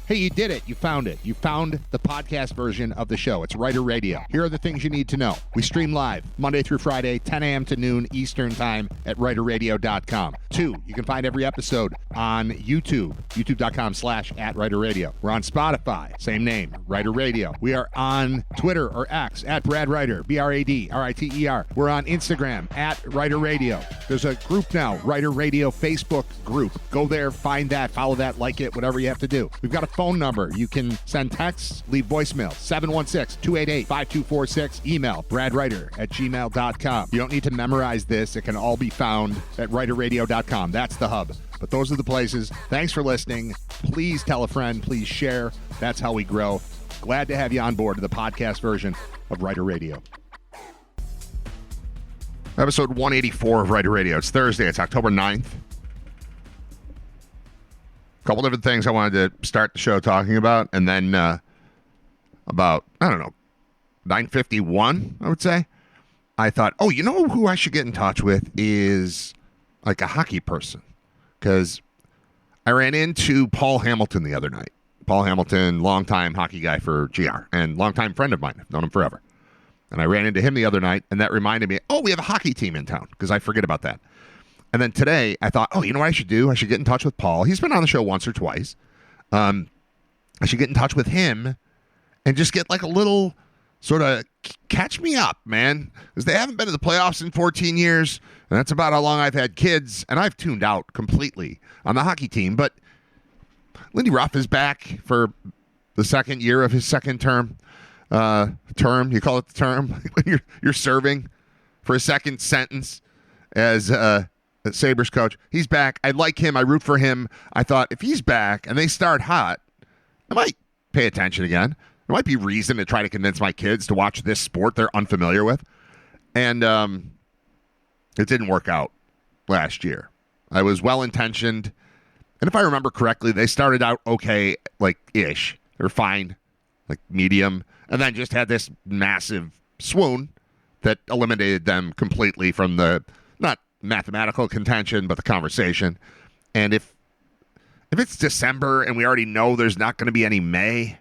Hey, you did it. You found it. You found the podcast version of the show. It's Writer Radio. Here are the things you need to know. We stream live Monday through Friday, 10 a.m. to noon Eastern Time at writerradio.com. 2, you can find every episode on YouTube, youtube.com/@writerradio. We're on Spotify, same name, Writer Radio. We are on Twitter or X @BradWriter, BradRiter. We're on Instagram @Writer Radio. There's a group now, Writer Radio Facebook group. Go there, find that, follow that, like it, whatever you have to do. We've got a phone number. You can send texts, leave voicemail, 716-288-5246. Email, bradwriter@gmail.com. You don't need to memorize this. It can all be found at writerradio.com. That's the hub. But those are the places. Thanks for listening. Please tell a friend. Please share. That's how we grow. Glad to have you on board to the podcast version of Writer Radio. Episode 184 of Writer Radio. It's Thursday. It's October 9th. Couple different things I wanted to start the show talking about, and then about, 9:51, I would say, I thought, you know who I should get in touch with is like a hockey person, because I ran into Paul Hamilton the other night. Paul Hamilton, longtime hockey guy for GR, and longtime friend of mine. I've known him forever. And I ran into him the other night, and that reminded me, we have a hockey team in town, because I forget about that. And then today, I thought, you know what I should do? I should get in touch with Paul. He's been on the show once or twice. I should get in touch with him and just get like a little sort of catch me up, man. Because they haven't been to the playoffs in 14 years, and that's about how long I've had kids, and I've tuned out completely on the hockey team. But Lindy Ruff is back for the second year of his second term. You call it the term when you're serving for a second sentence as Sabres coach. He's back. I like him. I root for him. I thought if he's back and they start hot, I might pay attention again. There might be reason to try to convince my kids to watch this sport they're unfamiliar with. And it didn't work out last year. I was well-intentioned. And if I remember correctly, they started out okay, like ish. They were fine, like medium. And then just had this massive swoon that eliminated them completely from the, not mathematical contention, but the conversation. And if it's December and we already know there's not going to be any May,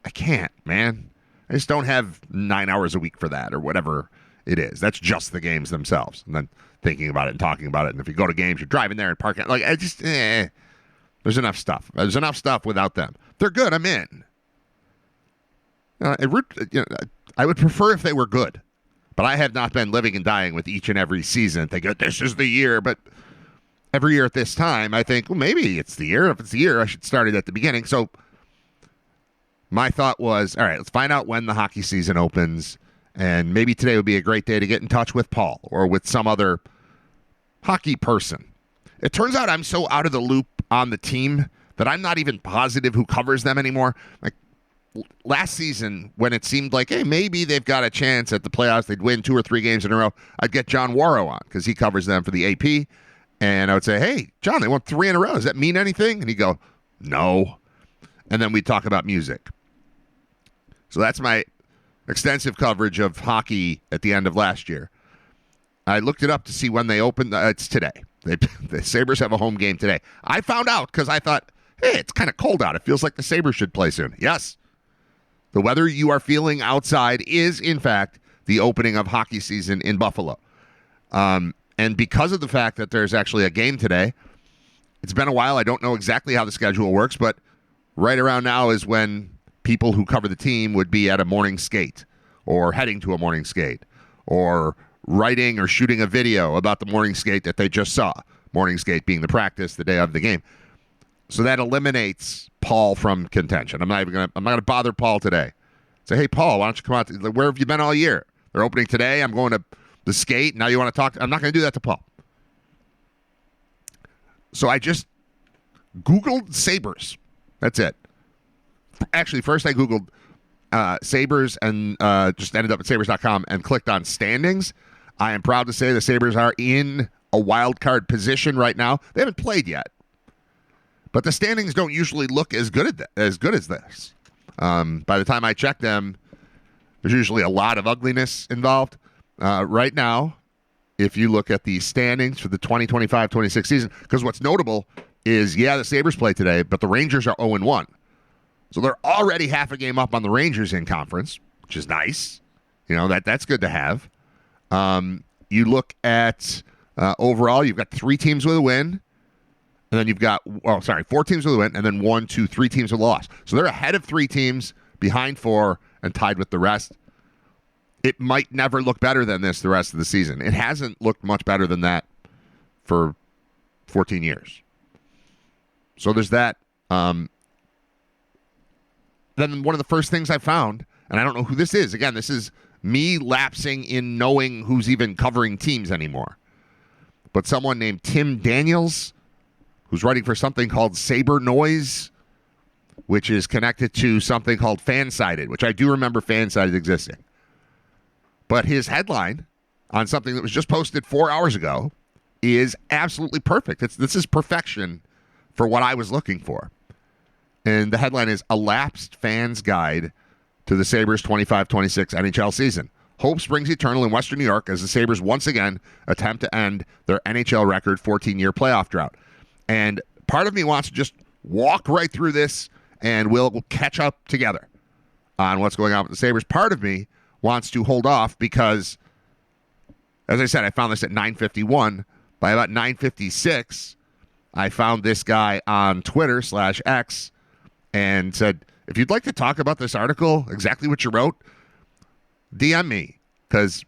I can't, man. I just don't have 9 hours a week for that or whatever it is. That's just the games themselves. And then thinking about it and talking about it. And if you go to games, you're driving there and parking. Like, there's enough stuff. There's enough stuff without them. They're good. I'm in. I would prefer if they were good. But I have not been living and dying with each and every season thinking, this is the year. But every year at this time, I think, maybe it's the year. If it's the year, I should start it at the beginning. So my thought was, all right, let's find out when the hockey season opens. And maybe today would be a great day to get in touch with Paul or with some other hockey person. It turns out I'm so out of the loop on the team that I'm not even positive who covers them anymore. Like, last season, when it seemed like, hey, maybe they've got a chance at the playoffs, they'd win 2 or 3 games in a row, I'd get John Warrow on because he covers them for the AP. And I would say, hey, John, they won 3 in a row. Does that mean anything? And he'd go, no. And then we'd talk about music. So that's my extensive coverage of hockey at the end of last year. I looked it up to see when they opened. It's today. The Sabres have a home game today. I found out because I thought, hey, it's kind of cold out. It feels like the Sabres should play soon. Yes. The weather you are feeling outside is, in fact, the opening of hockey season in Buffalo. And because of the fact that there's actually a game today, it's been a while. I don't know exactly how the schedule works, but right around now is when people who cover the team would be at a morning skate or heading to a morning skate or writing or shooting a video about the morning skate that they just saw. Morning skate being the practice the day of the game. So that eliminates Paul from contention. I'm not going to bother Paul today. Say, hey, Paul, why don't you come out? Where have you been all year? They're opening today. I'm going to the skate. Now you want to talk? I'm not going to do that to Paul. So I just Googled Sabres. That's it. Actually, first I Googled Sabres and just ended up at Sabres.com and clicked on standings. I am proud to say the Sabres are in a wild card position right now. They haven't played yet. But the standings don't usually look as good as this. By the time I check them, there's usually a lot of ugliness involved. Right now, if you look at the standings for the 2025-26 season, because what's notable is, the Sabres play today, but the Rangers are 0-1. So they're already half a game up on the Rangers in conference, which is nice. That's good to have. You look at overall, you've got 3 teams with a win. And then you've got, 4 teams with a win, and then 1, 2, 3 teams with a loss. So they're ahead of 3 teams, behind 4, and tied with the rest. It might never look better than this the rest of the season. It hasn't looked much better than that for 14 years. So there's that. Then one of the first things I found, and I don't know who this is. Again, this is me lapsing in knowing who's even covering teams anymore. But someone named Tim Daniels, who's writing for something called Sabre Noise, which is connected to something called Fansided, which I do remember Fansided existing. But his headline on something that was just posted 4 hours ago is absolutely perfect. This is perfection for what I was looking for. And the headline is A Lapsed Fan's Guide to the Sabres 25-26 NHL season. Hope springs eternal in Western New York as the Sabres once again attempt to end their NHL record 14-year playoff drought. And part of me wants to just walk right through this and we'll catch up together on what's going on with the Sabres. Part of me wants to hold off because, as I said, I found this at 9:51. By about 9:56, I found this guy on Twitter /X and said, if you'd like to talk about this article, exactly what you wrote, DM me, because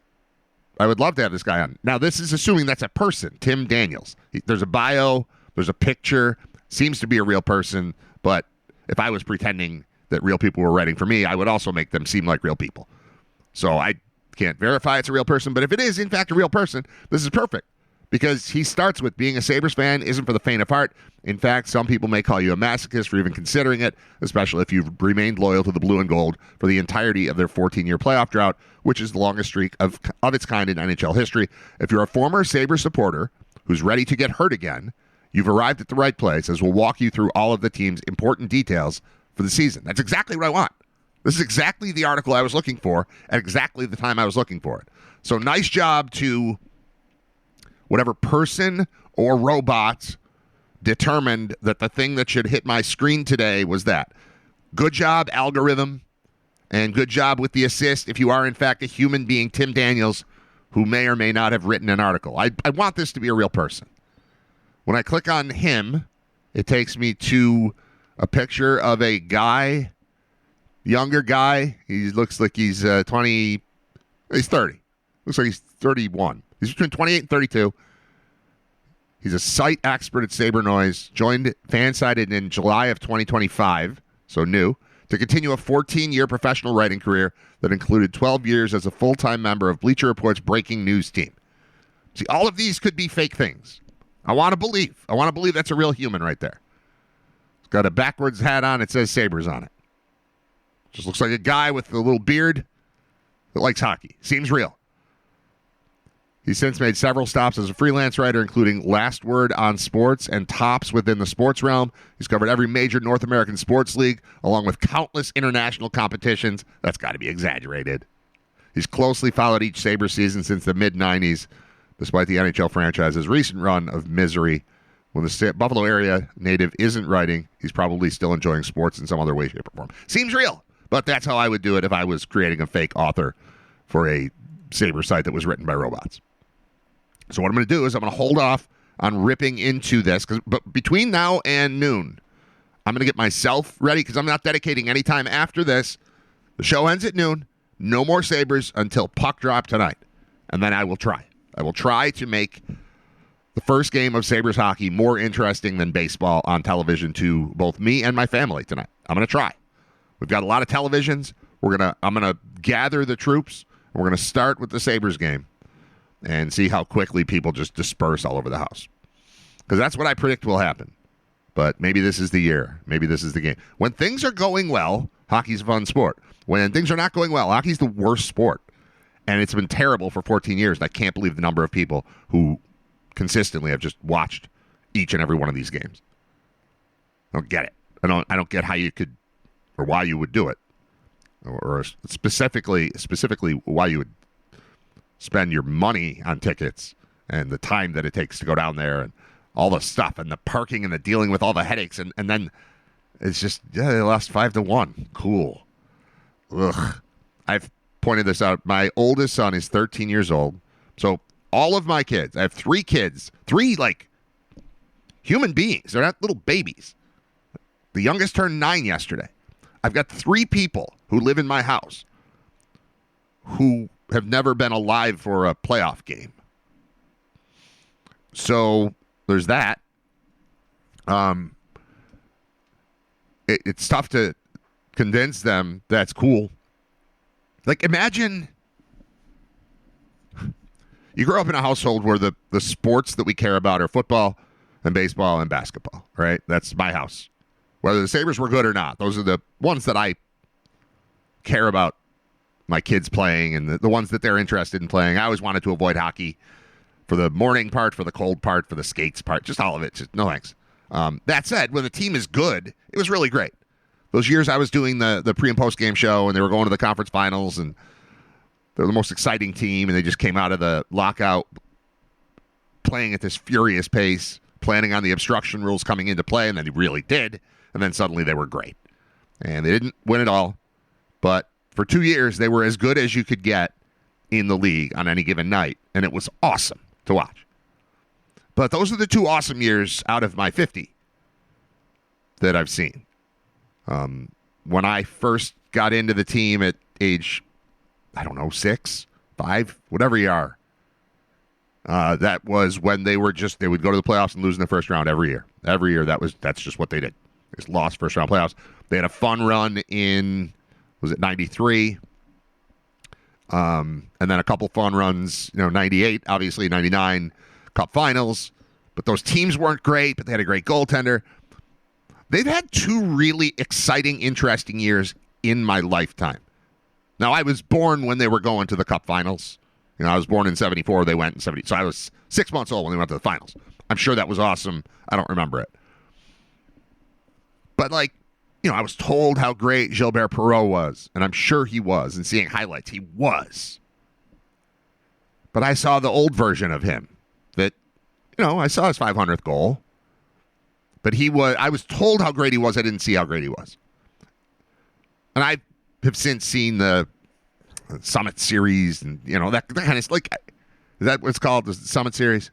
I would love to have this guy on. Now, this is assuming that's a person, Tim Daniels. There's a bio, there's a picture, seems to be a real person, but if I was pretending that real people were writing for me, I would also make them seem like real people. So I can't verify it's a real person, but if it is, in fact, a real person, this is perfect. Because he starts with being a Sabres fan isn't for the faint of heart. In fact, some people may call you a masochist for even considering it, especially if you've remained loyal to the blue and gold for the entirety of their 14-year playoff drought, which is the longest streak of its kind in NHL history. If you're a former Sabres supporter who's ready to get hurt again, you've arrived at the right place, as we'll walk you through all of the team's important details for the season. That's exactly what I want. This is exactly the article I was looking for at exactly the time I was looking for it. So nice job to whatever person or robot determined that the thing that should hit my screen today was that. Good job, algorithm, and good job with the assist if you are, in fact, a human being, Tim Daniels, who may or may not have written an article. I want this to be a real person. When I click on him, it takes me to a picture of a guy, younger guy. He looks like he's 20. He's 30. Looks like he's 31. He's between 28 and 32. He's a site expert at Sabre Noise. Joined Fansided in July of 2025, so new, to continue a 14-year professional writing career that included 12 years as a full-time member of Bleacher Report's breaking news team. See, all of these could be fake things. I want to believe. That's a real human right there. He's got a backwards hat on. It says Sabres on it. Just looks like a guy with a little beard that likes hockey. Seems real. He's since made several stops as a freelance writer, including Last Word on Sports and Tops within the sports realm. He's covered every major North American sports league, along with countless international competitions. That's got to be exaggerated. He's closely followed each Sabres season since the mid-'90s, despite the NHL franchise's recent run of misery. When the Buffalo area native isn't writing, he's probably still enjoying sports in some other way, shape, or form. Seems real, but that's how I would do it if I was creating a fake author for a Sabre site that was written by robots. So what I'm going to do is I'm going to hold off on ripping into this, but between now and noon, I'm going to get myself ready because I'm not dedicating any time after this. The show ends at noon. No more Sabres until puck drop tonight. And then I will try. I will try to make the first game of Sabres hockey more interesting than baseball on television to both me and my family tonight. I'm going to try. We've got a lot of televisions. I'm going to gather the troops. And we're going to start with the Sabres game and see how quickly people just disperse all over the house. Because that's what I predict will happen. But maybe this is the year. Maybe this is the game. When things are going well, hockey's a fun sport. When things are not going well, hockey's the worst sport. And it's been terrible for 14 years. And I can't believe the number of people who consistently have just watched each and every one of these games. I don't get it. I don't get how you could, or why you would do it. Or specifically why you would spend your money on tickets and the time that it takes to go down there and all the stuff and the parking and the dealing with all the headaches and then It's just, yeah, they lost 5-1. Cool. Ugh. I've pointed this out. My oldest son is 13 years old. So all of my kids, I have 3 kids, 3 like human beings. They're not little babies. The youngest turned 9 yesterday. I've got 3 people who live in my house who have never been alive for a playoff game. So there's that. It's tough to convince them that's cool. Like, imagine you grow up in a household where the sports that we care about are football and baseball and basketball, right? That's my house. Whether the Sabres were good or not, those are the ones that I care about my kids playing and the ones that they're interested in playing. I always wanted to avoid hockey for the morning part, for the cold part, for the skates part, just all of it. Just no thanks. That said, when the team is good, it was really great. Those years I was doing the pre- and post-game show, and they were going to the conference finals, and they're the most exciting team, and they just came out of the lockout playing at this furious pace, planning on the obstruction rules coming into play, and then they really did, and then suddenly they were great. And they didn't win it all, but for 2 years, they were as good as you could get in the league on any given night, and it was awesome to watch. But those are the 2 awesome years out of my 50 that I've seen. When I first got into the team at age, 6, 5, whatever you are, that was when they would go to the playoffs and lose in the first round every year. Every year, that's just what they did. They just lost first round playoffs. They had a fun run in, was it 93? And then a couple fun runs, 98, obviously 99 Cup Finals. But those teams weren't great, but they had a great goaltender. They've had 2 really exciting, interesting years in my lifetime. Now, I was born when they were going to the Cup Finals. I was born in 74. They went in 70. So I was 6 months old when they went to the finals. I'm sure that was awesome. I don't remember it. But, I was told how great Gilbert Perreault was, and I'm sure he was, and seeing highlights, he was. But I saw the old version of him that, I saw his 500th goal. But I was told how great he was. I didn't see how great he was. And I have since seen the Summit Series and, that kind of, is that what it's called, the Summit Series?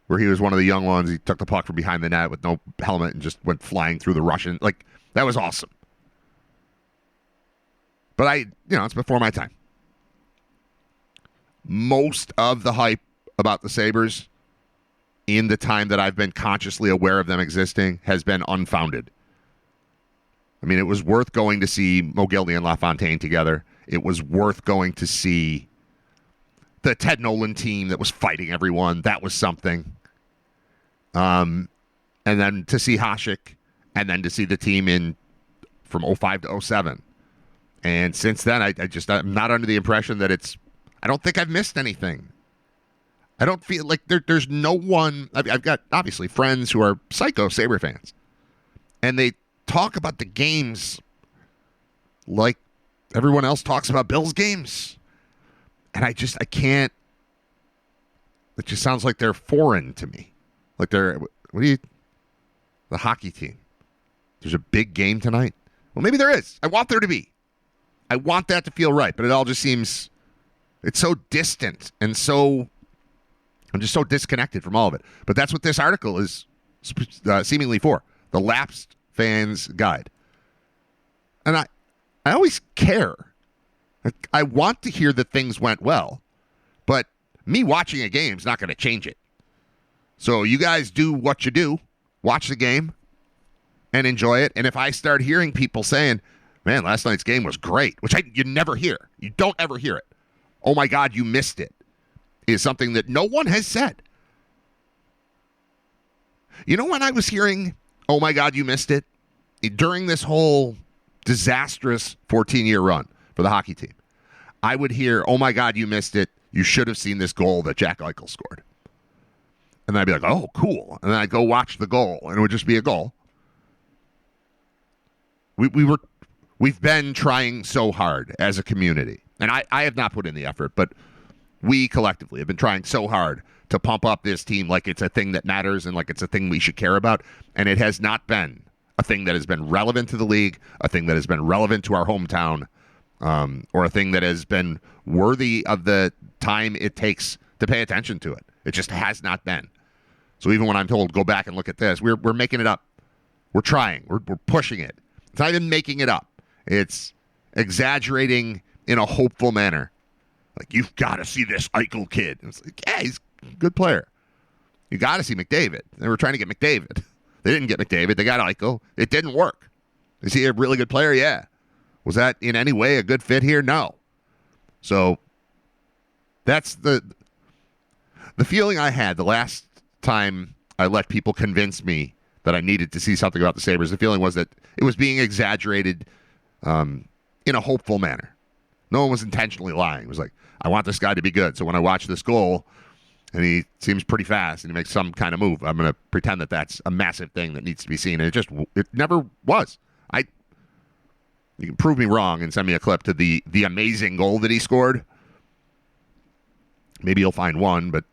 Where he was one of the young ones. He took the puck from behind the net with no helmet and just went flying through the Russian. That was awesome. But it's before my time. Most of the hype about the Sabres in the time that I've been consciously aware of them existing has been unfounded. I mean, it was worth going to see Mogilny and LaFontaine together. It was worth going to see the Ted Nolan team that was fighting everyone. That was something. And then to see Hasek, and then to see the team from 05 to 07. And since then, I'm not under the impression that I don't think I've missed anything. I don't feel like there's no one. I've got, obviously, friends who are psycho Sabre fans. And they talk about the games like everyone else talks about Bills games. And I can't. It just sounds like they're foreign to me. Like the hockey team. There's a big game tonight. Well, maybe there is. I want there to be. I want that to feel right. But it all just seems, it's so distant and I'm just so disconnected from all of it. But that's what this article is seemingly for. The Lapsed Fans Guide. And I always care. I want to hear that things went well. But me watching a game is not going to change it. So you guys do what you do. Watch the game and enjoy it. And if I start hearing people saying, man, last night's game was great, which you never hear. You don't ever hear it. Oh, my God, you missed it. Is something that no one has said. When I was hearing, oh my God, you missed it, during this whole disastrous 14-year run for the hockey team, I would hear, oh my God, you missed it. You should have seen this goal that Jack Eichel scored. And then I'd be like, oh, cool. And then I'd go watch the goal, and it would just be a goal. We've been trying so hard as a community, and I have not put in the effort, but we collectively have been trying so hard to pump up this team like it's a thing that matters and like it's a thing we should care about, and it has not been a thing that has been relevant to the league, a thing that has been relevant to our hometown, or a thing that has been worthy of the time it takes to pay attention to it. It just has not been. So even when I'm told, go back and look at this, we're making it up. We're trying. We're pushing it. It's not even making it up. It's exaggerating in a hopeful manner. Like, you've got to see this Eichel kid. And it's like, yeah, he's a good player. You got to see McDavid. They were trying to get McDavid. They didn't get McDavid. They got Eichel. It didn't work. Is he a really good player? Yeah. Was that in any way a good fit here? No. So that's the feeling I had the last time I let people convince me that I needed to see something about the Sabres. The feeling was that it was being exaggerated in a hopeful manner. No one was intentionally lying. It was like, I want this guy to be good. So when I watch this goal and he seems pretty fast and he makes some kind of move, I'm going to pretend that that's a massive thing that needs to be seen. And it never was. You can prove me wrong and send me a clip to the amazing goal that he scored. Maybe you'll find one, but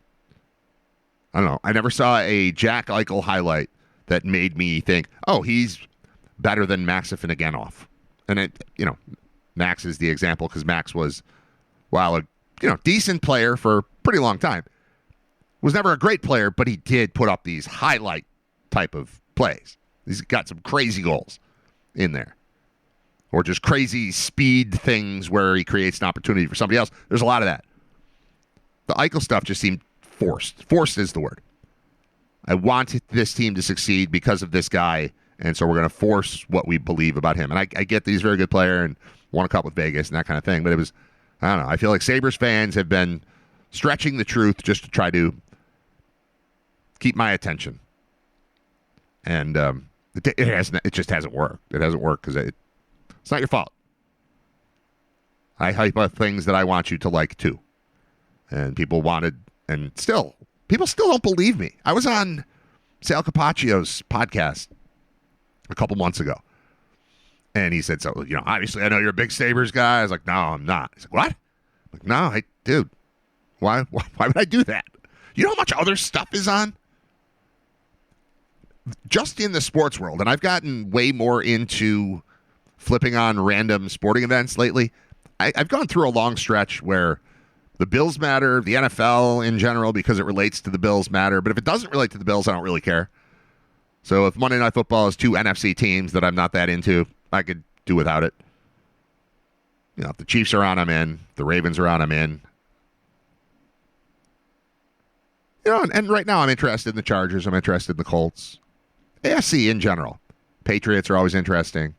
I don't know. I never saw a Jack Eichel highlight that made me think, oh, he's better than Max Afinogenov. And Max is the example because Max was, while a decent player for a pretty long time, was never a great player, but he did put up these highlight type of plays. He's got some crazy goals in there. Or just crazy speed things where he creates an opportunity for somebody else. There's a lot of that. The Eichel stuff just seemed forced. Forced is the word. I want this team to succeed because of this guy, and so we're going to force what we believe about him. And I get that he's a very good player and won a cup with Vegas and that kind of thing, but it was, I don't know, I feel like Sabres fans have been stretching the truth just to try to keep my attention. And it just hasn't worked. It hasn't worked because it's not your fault. I hype up things that I want you to like too. And people wanted, and people still don't believe me. I was on Sal Capaccio's podcast a couple months ago. And he said, so, obviously I know you're a big Sabres guy. I was like, no, I'm not. He's like, what? I'm like, no, dude, why would I do that? You know how much other stuff is on? Just in the sports world. And I've gotten way more into flipping on random sporting events lately. I've gone through a long stretch where the Bills matter, the NFL in general, because it relates to the Bills matter. But if it doesn't relate to the Bills, I don't really care. So if Monday Night Football is two NFC teams that I'm not that into, I could do without it. If the Chiefs are on, I'm in. If the Ravens are on, I'm in. And right now I'm interested in the Chargers. I'm interested in the Colts. AFC in general. Patriots are always interesting.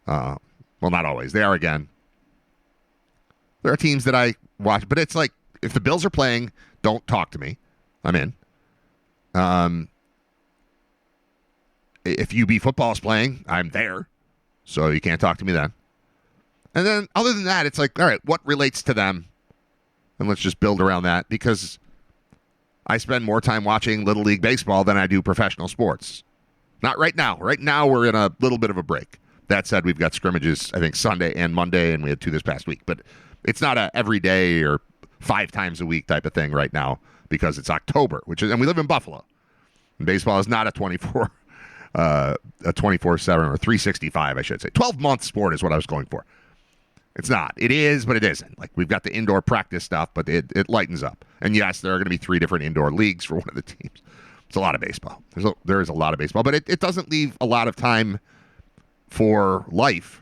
Well, not always. They are again. There are teams that I watch, but it's like, if the Bills are playing, don't talk to me. I'm in. If UB football is playing, I'm there. So you can't talk to me then. And then other than that, it's like, all right, what relates to them? And let's just build around that, because I spend more time watching Little League Baseball than I do professional sports. Not right now. Right now, we're in a little bit of a break. That said, we've got scrimmages, I think, Sunday and Monday, and we had 2 this past week. But it's not a every day or 5 times a week type of thing right now, because it's October, and we live in Buffalo. And baseball is not a 24/7 or 365, I should say. 12-month sport is what I was going for. It's not. It is, but it isn't. Like, we've got the indoor practice stuff, but it lightens up. And yes, there are going to be 3 different indoor leagues for one of the teams. It's a lot of baseball. There is a lot of baseball, but it doesn't leave a lot of time for life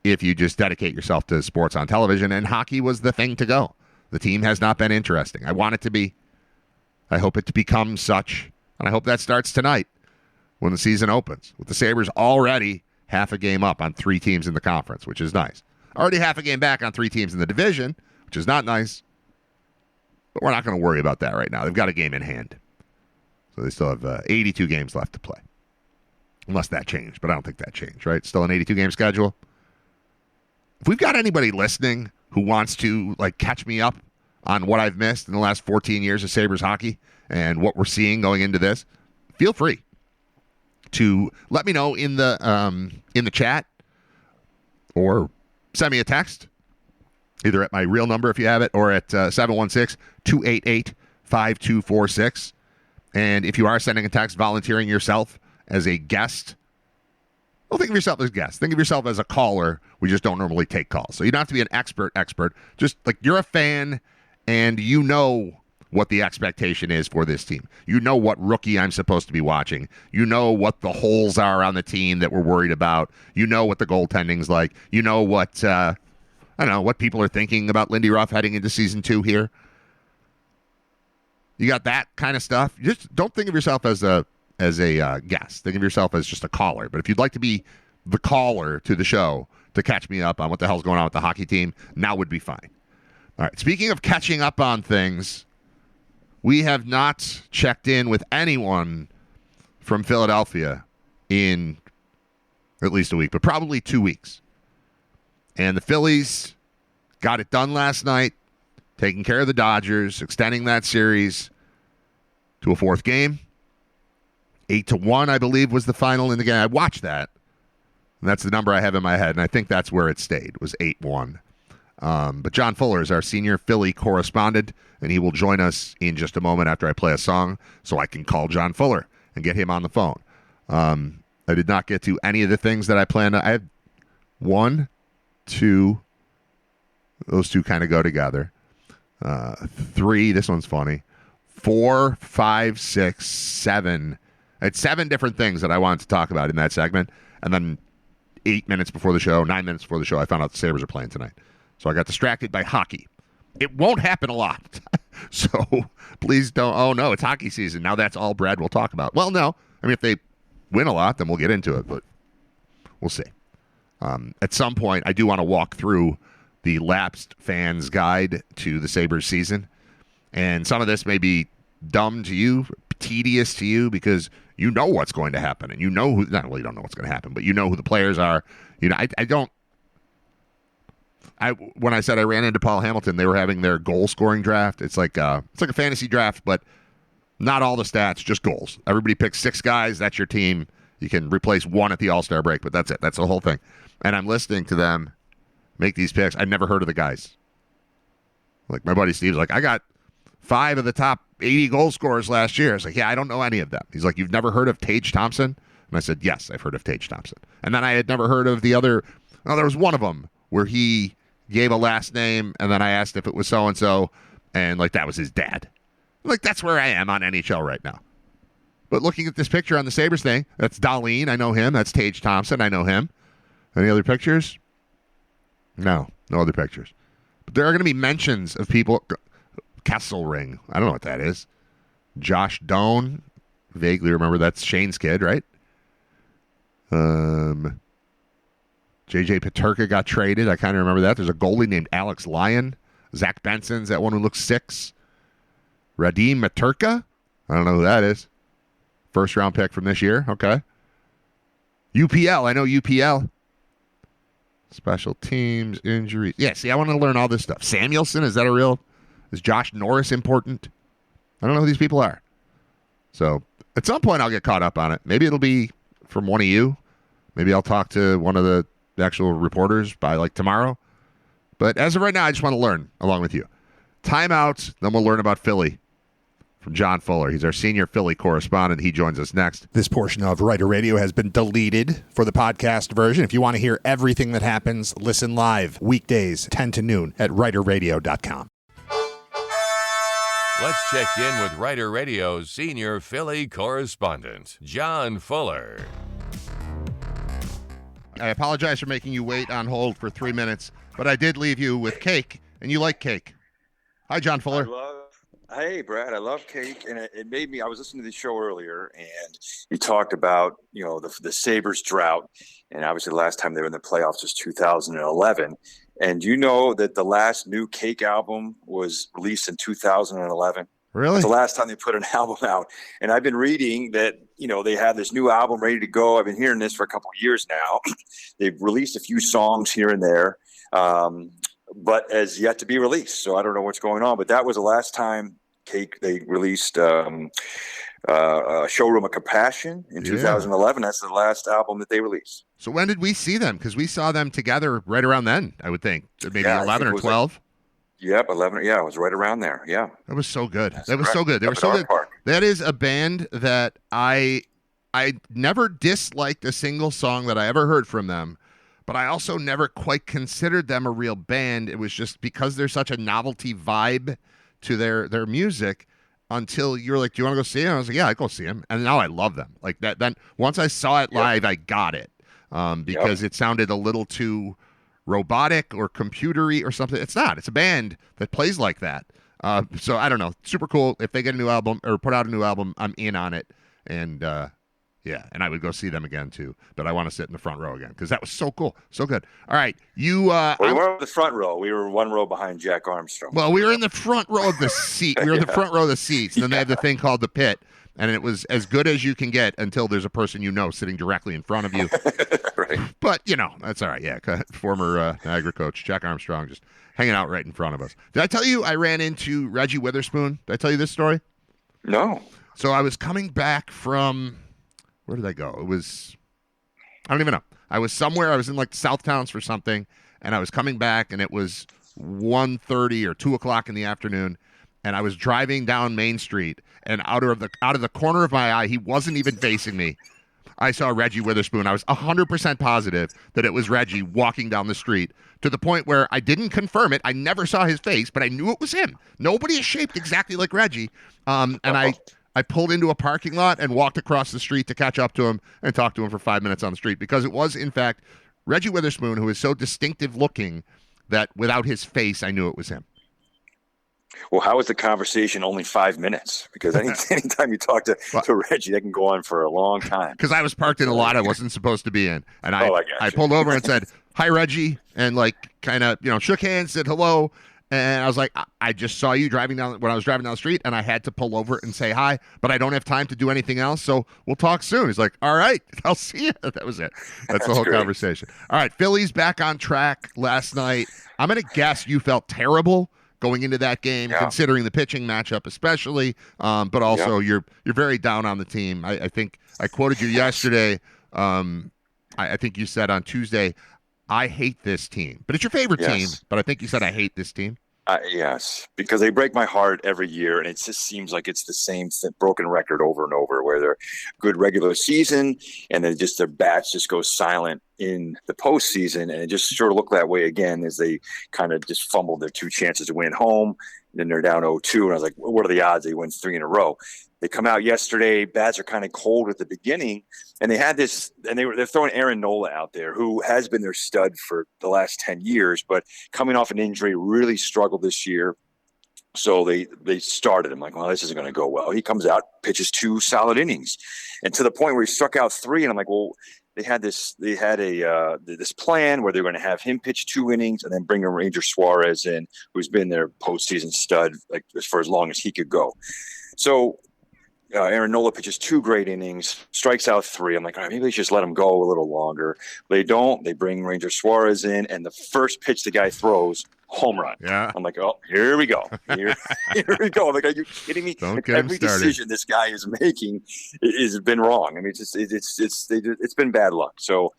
if you just dedicate yourself to sports on television, and hockey was the thing to go. The team has not been interesting. I want it to be. I hope it to become such, and I hope that starts tonight when the season opens, with the Sabres already half a game up on 3 teams in the conference, which is nice. Already half a game back on 3 teams in the division, which is not nice. But we're not going to worry about that right now. They've got a game in hand. So they still have 82 games left to play. Unless that changed, but I don't think that changed, right? Still an 82-game schedule. If we've got anybody listening who wants to catch me up on what I've missed in the last 14 years of Sabres hockey and what we're seeing going into this, feel free to let me know in the chat, or send me a text, either at my real number if you have it, or at 716-288-5246. And if you are sending a text volunteering yourself as a guest Well, think of yourself as a guest. Think of yourself as a caller. We just don't normally take calls. So you don't have to be an expert. Just like you're a fan and you know what the expectation is for this team. You know what rookie I'm supposed to be watching. You know what the holes are on the team that we're worried about. You know what the goaltending's like. You know what, I don't know, what people are thinking about Lindy Ruff heading into season 2 here. You got that kind of stuff. Just don't think of yourself as a guest. Think of yourself as just a caller. But if you'd like to be the caller to the show to catch me up on what the hell's going on with the hockey team, now would be fine. All right. Speaking of catching up on things, we have not checked in with anyone from Philadelphia in at least a week, but probably 2 weeks. And the Phillies got it done last night, taking care of the Dodgers, extending that series to a 4th game. 8-1, I believe, was the final in the game. I watched that, and that's the number I have in my head, and I think that's where it stayed, was 8-1. But John Fuller is our senior Philly correspondent, and he will join us in just a moment after I play a song so I can call John Fuller and get him on the phone. I did not get to any of the things that I planned. I had 1, 2, those two kind of go together. 3, this one's funny. 4, 5, 6, 7. I had 7 different things that I wanted to talk about in that segment, and then 9 minutes before the show, I found out the Sabres are playing tonight. So I got distracted by hockey. It won't happen a lot. So please don't. Oh, no, it's hockey season. Now that's all Brad will talk about. Well, no. I mean, if they win a lot, then we'll get into it, but we'll see. At some point, I do want to walk through the lapsed fans guide to the Sabres season. And some of this may be dumb to you, tedious to you, because you know what's going to happen. And you know who, not really don't know what's going to happen, but you know who the players are. You know, when I said I ran into Paul Hamilton, they were having their goal scoring draft. It's like a fantasy draft, but not all the stats, just goals. Everybody picks 6 guys. That's your team. You can replace 1 at the All-Star break, but that's it. That's the whole thing. And I'm listening to them make these picks. I've never heard of the guys. Like my buddy Steve's like, I got 5 of the top 80 goal scorers last year. I was like, yeah, I don't know any of them. He's like, you've never heard of Tage Thompson? And I said, yes, I've heard of Tage Thompson. And then I had never heard of the other. No, there was one of them where he gave a last name, and then I asked if it was so-and-so, and like that was his dad. Like, that's where I am on NHL right now. But looking at this picture on the Sabres thing, that's Darlene. I know him. That's Tage Thompson. I know him. Any other pictures? No other pictures. But there are going to be mentions of people. Kesselring. I don't know what that is. Josh Doan. Vaguely remember that's Shane's kid, right? JJ Peterka got traded. I kind of remember that. There's a goalie named Alex Lyon. Zach Benson's that one who looks 6. Radim Maturka. I don't know who that is. First round pick from this year. Okay. UPL. I know UPL. Special teams, injuries. Yeah, see, I want to learn all this stuff. Samuelson, is that a real? Is Josh Norris important? I don't know who these people are. So at some point I'll get caught up on it. Maybe it'll be from one of you. Maybe I'll talk to one of the actual reporters by like tomorrow. But as of right now, I just want to learn along with you. Timeout, then we'll learn about Philly from John Fuller. He's our senior Philly correspondent. He joins us next. This portion of Writer Radio has been deleted for the podcast version. If you want to hear everything that happens, listen live weekdays 10 to noon at writerradio.com. Let's check in with Writer Radio's senior Philly correspondent, John Fuller. I apologize for making you wait on hold for 3 minutes, but I did leave you with cake, and you like cake. Hi, John Fuller. Hey, Brad, I love cake, and it made me. I was listening to the show earlier, and you talked about the Sabres drought, and obviously the last time they were in the playoffs was 2011. And you know that the last new Cake album was released in 2011. Really? It's the last time they put an album out. And I've been reading that, they have this new album ready to go. I've been hearing this for a couple of years now. They've released a few songs here and there, but as yet to be released. So I don't know what's going on. But that was the last time Cake, they released Showroom of Compassion in 2011. That's the last album that they released. So when did we see them? Because we saw them together right around then, I would think. Maybe 11 or 12. Yep, 11. Yeah, it was right around there. Yeah. That was so good. That's That was correct. so good. They were so good. That is a band that I I never disliked a single song that I ever heard from them, but I also never quite considered them a real band. It was just because there's such a novelty vibe to their music until you're like, do you want to go see him? I was like, yeah, I go see him. And now I love them. Like that. Then once I saw it live, I got it because it sounded a little too robotic or computery or something. It's not. It's a band that plays like that. So I don't know. Super cool. If they get a new album or put out a new album, I'm in on it. And and I would go see them again too. But I want to sit in the front row again because that was so cool, so good. All right, you. We weren't in the front row. We were one row behind Jack Armstrong. Well, we were in the front row of the seat. We were in the front row of the seats, and then they had the thing called the pit, and it was as good as you can get until there's a person sitting directly in front of you. Right. But that's all right. Yeah, former Niagara coach Jack Armstrong just hanging out right in front of us. Did I tell you I ran into Reggie Witherspoon? Did I tell you this story? No. So I was coming back from. Where did I go? It was, I don't even know. I was somewhere. I was in like South Towns for something, and I was coming back, and it was 1:30 or 2 o'clock in the afternoon, and I was driving down Main Street, and out of the corner of my eye, he wasn't even facing me. I saw Reggie Witherspoon. I was 100% positive that it was Reggie walking down the street to the point where I didn't confirm it. I never saw his face, but I knew it was him. Nobody is shaped exactly like Reggie, and I pulled into a parking lot and walked across the street to catch up to him and talk to him for 5 minutes on the street because it was, in fact, Reggie Witherspoon, who is so distinctive looking that without his face, I knew it was him. Well, how was the conversation only 5 minutes? Because anytime you talk to Reggie, that can go on for a long time. Because I was parked in a lot I wasn't supposed to be in. And I pulled over and said, hi, Reggie, and kind of, shook hands, said hello. And I was like, I just saw you when I was driving down the street, and I had to pull over and say hi, but I don't have time to do anything else, so we'll talk soon. He's like, all right, I'll see you. That was it. That's the whole conversation. All right, Phillies back on track last night. I'm going to guess you felt terrible going into that game, considering the pitching matchup especially, but also you're very down on the team. I think I quoted you yesterday. I think you said on Tuesday, I hate this team. But it's your favorite team. But I think you said I hate this team. Yes, because they break my heart every year, and it just seems like it's the same broken record over and over, where they're good regular season, and then just their bats just go silent in the postseason, and it just sort of looked that way again as they kind of just fumbled their two chances to win home, and then they're down 0-2, and I was like, what are the odds they win 3 in a row? They come out yesterday, bats are kind of cold at the beginning, and they had this, and they're throwing Aaron Nola out there, who has been their stud for the last 10 years, but coming off an injury, really struggled this year. So they started him like, well, this isn't going to go well. He comes out, pitches 2 solid innings, and to the point where he struck out 3, and I'm like, well, they had this plan where they're going to have him pitch 2 innings and then bring a Ranger Suarez in, who's been their postseason stud like for as long as he could go. So Aaron Nola pitches 2 great innings, strikes out 3. I'm like, all right, maybe they just let him go a little longer. They don't. They bring Ranger Suarez in, and the first pitch the guy throws, home run. Yeah. I'm like, oh, here we go. Here we go. I'm like, are you kidding me? Don't get every him started. Decision this guy is making has been wrong. I mean, it's been bad luck. So,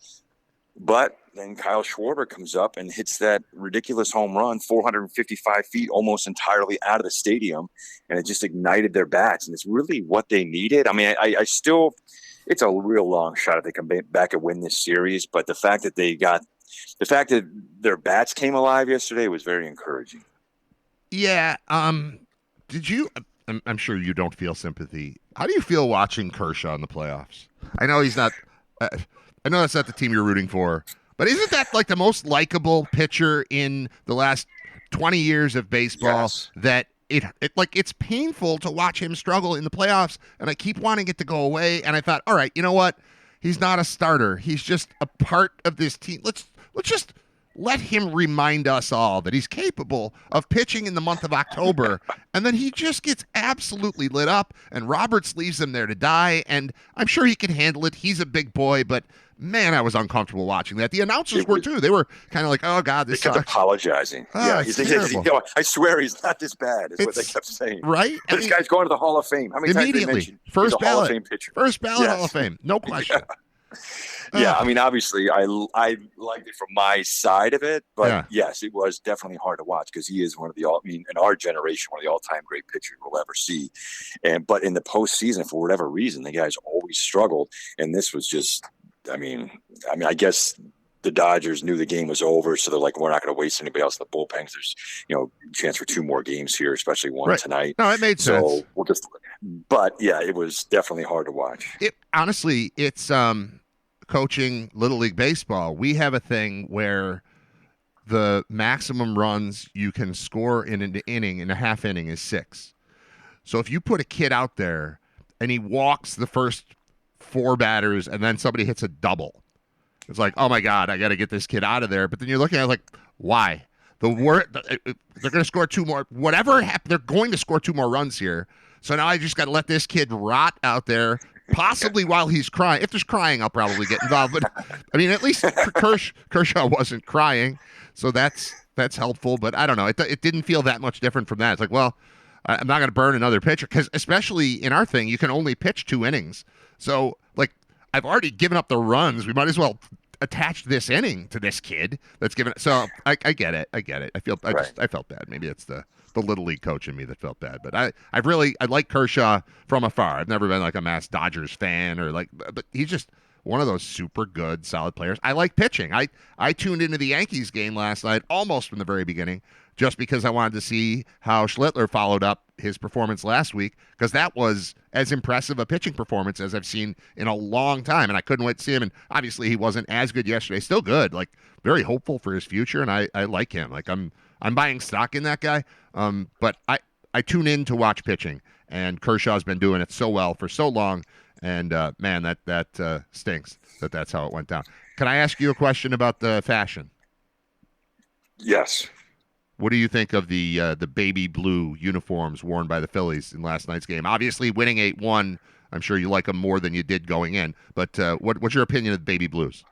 but then Kyle Schwarber comes up and hits that ridiculous home run, 455 feet, almost entirely out of the stadium, and it just ignited their bats. And it's really what they needed. I mean, I still, it's a real long shot if they come back and win this series. But the fact that their bats came alive yesterday was very encouraging. Yeah. Did you? I'm sure you don't feel sympathy. How do you feel watching Kershaw in the playoffs? I know he's not. I know that's not the team you're rooting for, but isn't that like the most likable pitcher in the last 20 years of baseball? Yes. That it's painful to watch him struggle in the playoffs, and I keep wanting it to go away. And I thought, all right, you know what? He's not a starter. He's just a part of this team. Let's just let him remind us all that he's capable of pitching in the month of October, and then he just gets absolutely lit up, and Roberts leaves him there to die, and I'm sure he can handle it. He's a big boy, but man, I was uncomfortable watching that. The announcers were too. They were kind of like, oh, God, this sucks. They kept apologizing. I swear he's not this bad, is what they kept saying. Right? This guy's going to the Hall of Fame. How many times did they mention First he's a Hall ballot. of Fame pitcher? First ballot Hall of Fame. No question. Yeah, I mean, obviously, I liked it from my side of it, but Yeah. yes, it was definitely hard to watch because he is one of the all. I mean, in our generation, one of the all-time great pitchers we'll ever see. But in the postseason, for whatever reason, the guys always struggled, and this was just. I guess the Dodgers knew the game was over, so they're like, we're not going to waste anybody else in the bullpen. There's, chance for 2 more games here, especially one tonight. No, it made sense. So we'll just. But yeah, it was definitely hard to watch. Honestly, it's coaching Little League Baseball. We have a thing where the maximum runs you can score in an inning, in a half inning, is 6. So if you put a kid out there and he walks the first 4 batters and then somebody hits a double, it's like, oh my God, I got to get this kid out of there. But then you're looking at it like, why? They're going to score 2 more. Whatever happened, they're going to score 2 more runs here. So now I just got to let this kid rot out there, possibly while he's crying. If there's crying, I'll probably get involved. But I mean, at least Kershaw wasn't crying, so that's helpful. But I don't know. It didn't feel that much different from that. It's like, well, I'm not going to burn another pitcher because, especially in our thing, you can only pitch 2 innings. So, like, I've already given up the runs. We might as well attach this inning to this kid that's given it. So I get it. I felt bad. Maybe it's the Little League coach in me that felt bad. But I like Kershaw from afar. I've never been like a mass Dodgers fan but he's just one of those super good, solid players. I like pitching. I tuned into the Yankees game last night almost from the very beginning just because I wanted to see how Schlittler followed up his performance last week, because that was as impressive a pitching performance as I've seen in a long time, and I couldn't wait to see him. And obviously he wasn't as good yesterday. Still good, like very hopeful for his future, and I like him. Like I'm buying stock in that guy. But I tune in to watch pitching, and Kershaw's been doing it so well for so long, and man, that stinks that's how it went down. Can I ask you a question about the fashion? Yes. What do you think of the baby blue uniforms worn by the Phillies in last night's game? Obviously, winning 8-1, I'm sure you like them more than you did going in. But what's your opinion of the baby blues?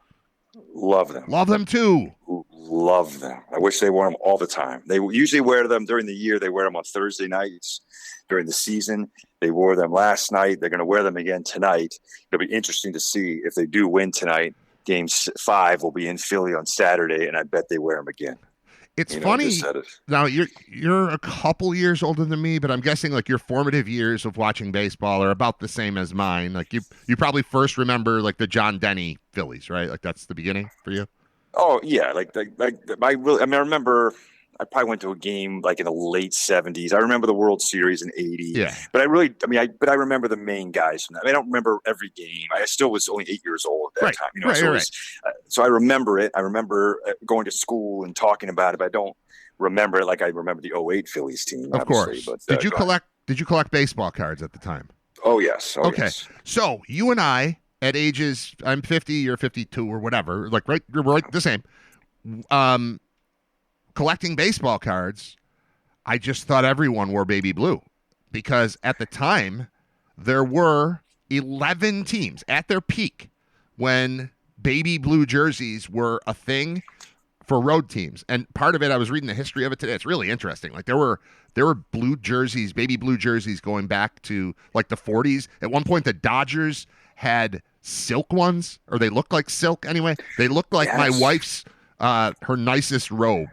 Love them. Love them too. Love them. I wish they wore them all the time. They usually wear them during the year. They wear them on Thursday nights during the season. They wore them last night. They're going to wear them again tonight. It'll be interesting to see if they do win tonight. Game 5 will be in Philly on Saturday, and I bet they wear them again. It's funny. Now you're a couple years older than me, but I'm guessing like your formative years of watching baseball are about the same as mine. Like you probably first remember like the John Denny Phillies, right? Like that's the beginning for you. Oh yeah, I remember. I probably went to a game like in the late 70s. I remember the World Series in 80. Yeah. But I remember the main guys from that. I don't remember every game. I still was only 8 years old at that time. So I remember it. I remember going to school and talking about it, but I don't remember it like I remember the 08 Phillies team. Of course. But, did you collect baseball cards at the time? Oh, yes. Okay. Yes. So you and I, at ages, I'm 50, you're 52 or whatever, like you're right the same. Collecting baseball cards, I just thought everyone wore baby blue because at the time there were 11 teams at their peak when baby blue jerseys were a thing for road teams. And part of it, I was reading the history of it today. It's really interesting. Like there were blue jerseys, baby blue jerseys going back to like the 40s. At one point, the Dodgers had silk ones, or they looked like silk anyway. They looked like my wife's, her nicest robe.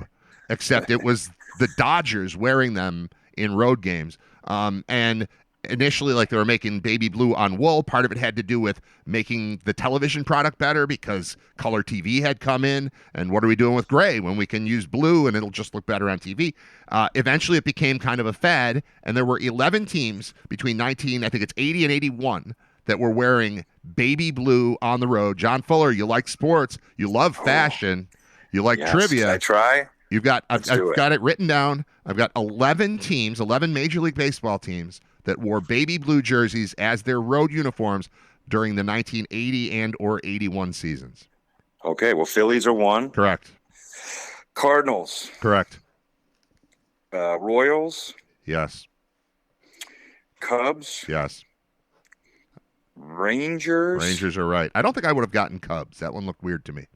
Except it was the Dodgers wearing them in road games. And initially, like they were making baby blue on wool. Part of it had to do with making the television product better because color TV had come in. And what are we doing with gray when we can use blue and it'll just look better on TV? Eventually, it became kind of a fad. And there were 11 teams between 80 and 81 that were wearing baby blue on the road. John Fuller, you like sports. You love fashion. You like trivia. I try. I've got it written down. I've got 11 teams, 11 Major League Baseball teams that wore baby blue jerseys as their road uniforms during the 1980 and or 81 seasons. Okay, well, Phillies are one. Correct. Cardinals. Correct. Royals. Yes. Cubs. Yes. Rangers. Rangers are right. I don't think I would have gotten Cubs. That one looked weird to me.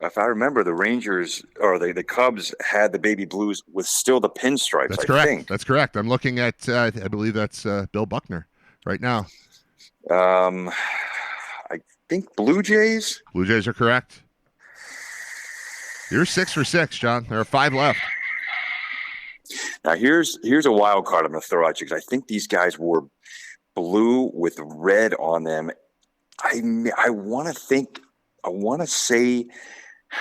If I remember, the Rangers or the Cubs had the baby blues with still the pinstripes. That's I correct. think. That's correct. I'm looking at, I believe that's Bill Buckner right now. I think Blue Jays. Blue Jays are correct. You're 6 for 6, John. There are 5 left. Now here's a wild card I'm going to throw at you because I think these guys wore blue with red on them. I want to say,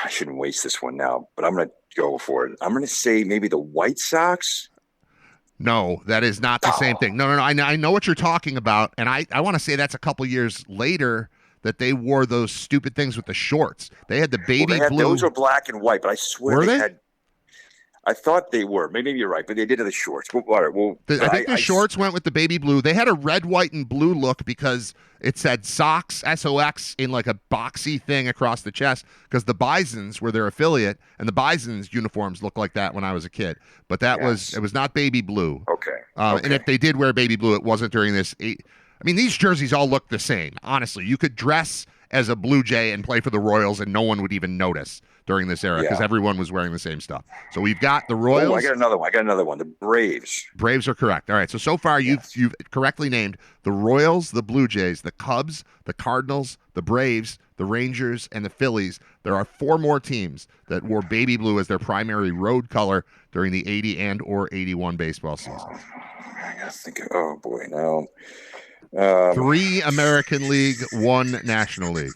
I shouldn't waste this one now, but I'm going to go for it. I'm going to say maybe the White Sox. No, that is not the same thing. No. I know what you're talking about, and I want to say that's a couple years later that they wore those stupid things with the shorts. They had the baby blue. Those were black and white, but I swear were they had. I thought they were. Maybe you're right, but they did have the shorts. I think the shorts went with the baby blue. They had a red, white, and blue look because it said Sox, SOX, in like a boxy thing across the chest because the Bisons were their affiliate, and the Bisons uniforms looked like that when I was a kid. But it was not baby blue. Okay. And if they did wear baby blue, it wasn't during this. I mean, these jerseys all look the same. Honestly, you could dress as a Blue Jay and play for the Royals, and no one would even notice during this era because everyone was wearing the same stuff. So we've got the Royals. Oh, I got another one. The Braves. Braves are correct. All right. So far, you've correctly named the Royals, the Blue Jays, the Cubs, the Cardinals, the Braves, the Rangers, and the Phillies. There are 4 more teams that wore baby blue as their primary road color during the 80 and or 81 baseball season. I gotta think. Oh boy, no. 3 American League, 1 National League.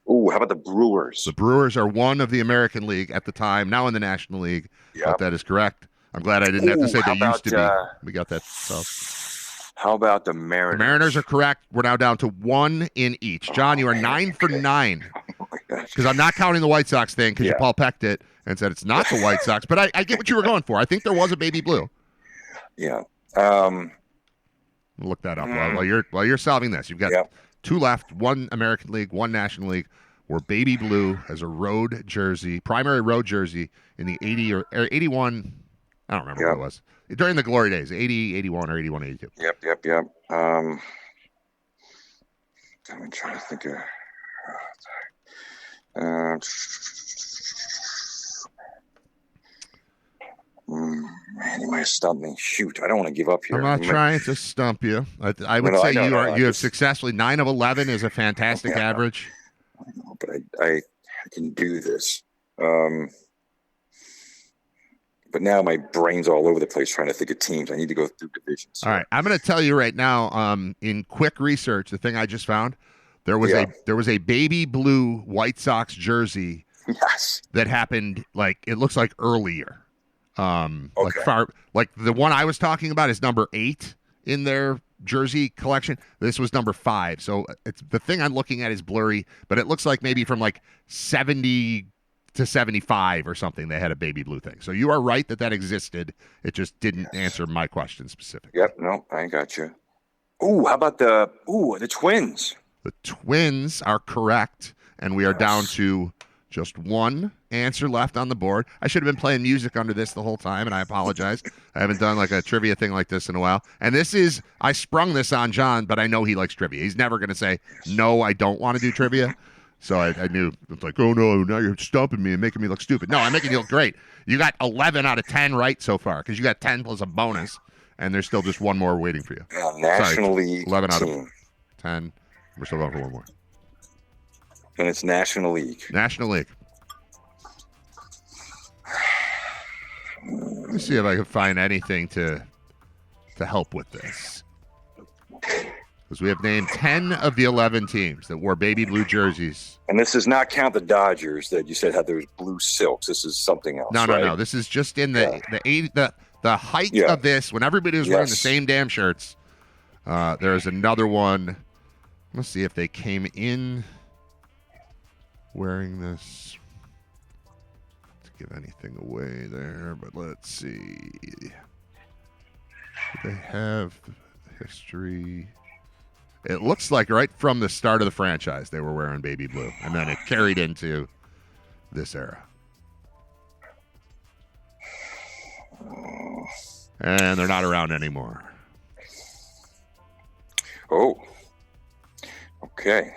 Oh, how about the Brewers? The Brewers are 1 of the American League at the time, now in the National League. Yep. But that is correct. I'm glad I didn't have to say they used to be. We got that. So. How about the Mariners? The Mariners are correct. We're now down to 1 in each. John, you are 9 for 9. Because I'm not counting the White Sox thing because you Paul Pecked it and said it's not the White Sox. But I get what you were going for. I think there was a baby blue. Yeah. Look that up while you're solving this. You've got 2 left, 1 American League, 1 National League, where baby blue as a road jersey, primary road jersey in the 80 or 81. I don't remember what it was. During the glory days, 80, 81, or 81, 82. Yep. I'm trying to think of. Man, you might have stumped me. Shoot, I don't want to give up here. I'm not trying to stump you. I would say you have successfully 9 of 11 is a fantastic average. I know, but I can do this. But now my brain's all over the place trying to think of teams. I need to go through divisions. All right, I'm going to tell you right now. In quick research, the thing I just found, there was a baby blue White Sox jersey. Yes. That happened it looks like earlier. Like the one I was talking about is number 8 in their jersey collection. This was number 5. So it's the thing I'm looking at is blurry, but it looks like maybe from 70 to 75 or something they had a baby blue thing. So you are right that existed. It just didn't answer my question specifically. Yep, no, I got you. Ooh, how about the Twins? The Twins are correct, and we are down to just 1 answer left on the board. I should have been playing music under this the whole time, and I apologize. I haven't done a trivia thing like this in a while. And I sprung this on John, but I know he likes trivia. He's never going to say, no, I don't want to do trivia. So I knew, it's oh no, now you're stumping me and making me look stupid. No, I'm making you look great. You got 11 out of 10 right so far, because you got 10 plus a bonus, and there's still just 1 more waiting for you. National League 11 team. out of 10. We're still going for 1 more. And it's National League. National League. Let me see if I can find anything to help with this. Because we have named 10 of the 11 teams that wore baby blue jerseys. And this does not count the Dodgers that you said had those blue silks. This is something else. No. This is just in the height of this, when everybody was wearing the same damn shirts. There's another one. Let's see if they came in wearing this. To give anything away there, but let's see. Do they have history? It looks like right from the start of the franchise they were wearing baby blue, and then it carried into this era. And they're not around anymore. Oh. Okay.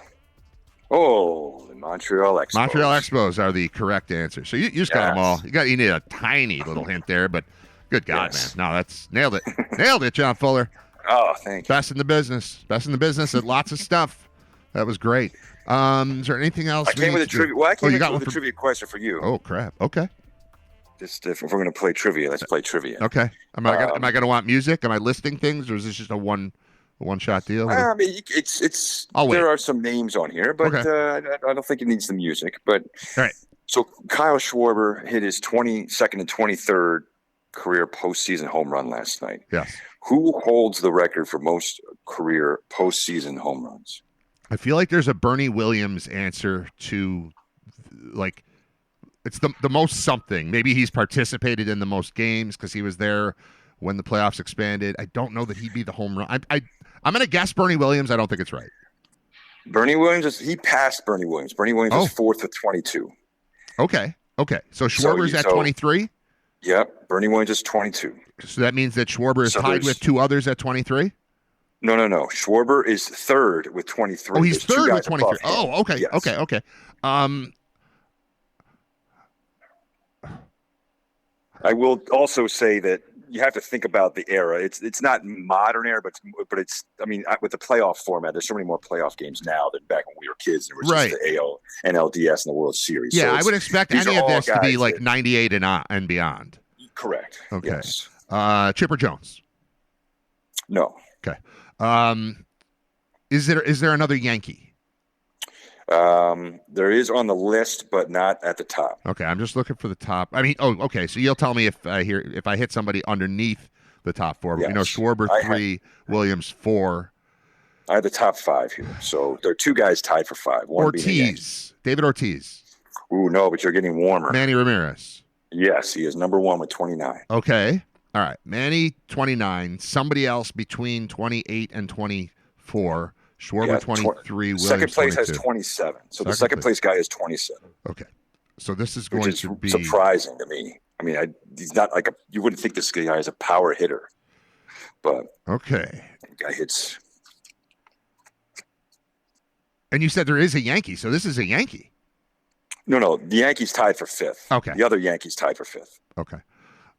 Oh, the Montreal Expos. Montreal Expos are the correct answer. So you just got them all. You need a tiny little hint there, but good God, man. No, that's nailed it. Nailed it, John Fuller. Oh, thank you. Best in the business. Best in the business at lots of stuff. That was great. Is there anything else? I came with a trivia. Well, I Oh, came you got with one a trivia question for you. Oh crap. Okay. Just if we're going to play trivia, let's play trivia. Okay. Am I gonna want music? Am I listing things, or is this just a one shot deal? I mean, it's. I'll wait. There are some names on here, but Okay. I don't think it needs the music. But All right. so Kyle Schwarber hit his 22nd and 23rd career postseason home run last night. Yes. Who holds the record for most career postseason home runs? I feel like there's a Bernie Williams answer to, like, it's the most something. Maybe he's participated in the most games because he was there when the playoffs expanded. I don't know that he'd be the home run. I'm going to guess Bernie Williams. I don't think it's right. Bernie Williams he passed Bernie Williams. Bernie Williams is fourth with 22. Okay. So Schwarber's at 23? Yep. Bernie Williams is 22. So that means that Schwarber is tied with two others at 23? No. Schwarber is third with 23. Oh, he's third with 23. Oh, okay. Yes. Okay. I will also say that you have to think about the era. It's not modern era, but it's. I mean, with the playoff format, there's so many more playoff games now than back when we were kids. There was just the AL, NLDS, and the World Series. Yeah, so I would expect any of this to be like 98 and beyond. Correct. Okay. Yes. Chipper Jones. No. Okay. Is there another Yankee? There is on the list, but not at the top. Okay, I'm just looking for the top. I mean, okay. So you'll tell me if I hit somebody underneath the top four. But we know Schwarber 3, Williams 4. I have the top 5 here. So there are 2 guys tied for 5. One Ortiz, David Ortiz. Ooh, no, but you're getting warmer. Manny Ramirez. Yes, he is number 1 with 29. Okay. All right. Manny 29. Somebody else between 28 and 24. Schwarber 23, Williams second place 22. has 27. So the second place guy is 27. Okay. So this is going to be surprising to me. I mean, he's not like you wouldn't think this guy is a power hitter. But okay. The guy hits. And you said there is a Yankee, so this is a Yankee. No, the Yankees tied for 5th. Okay. The other Yankees tied for 5th. Okay.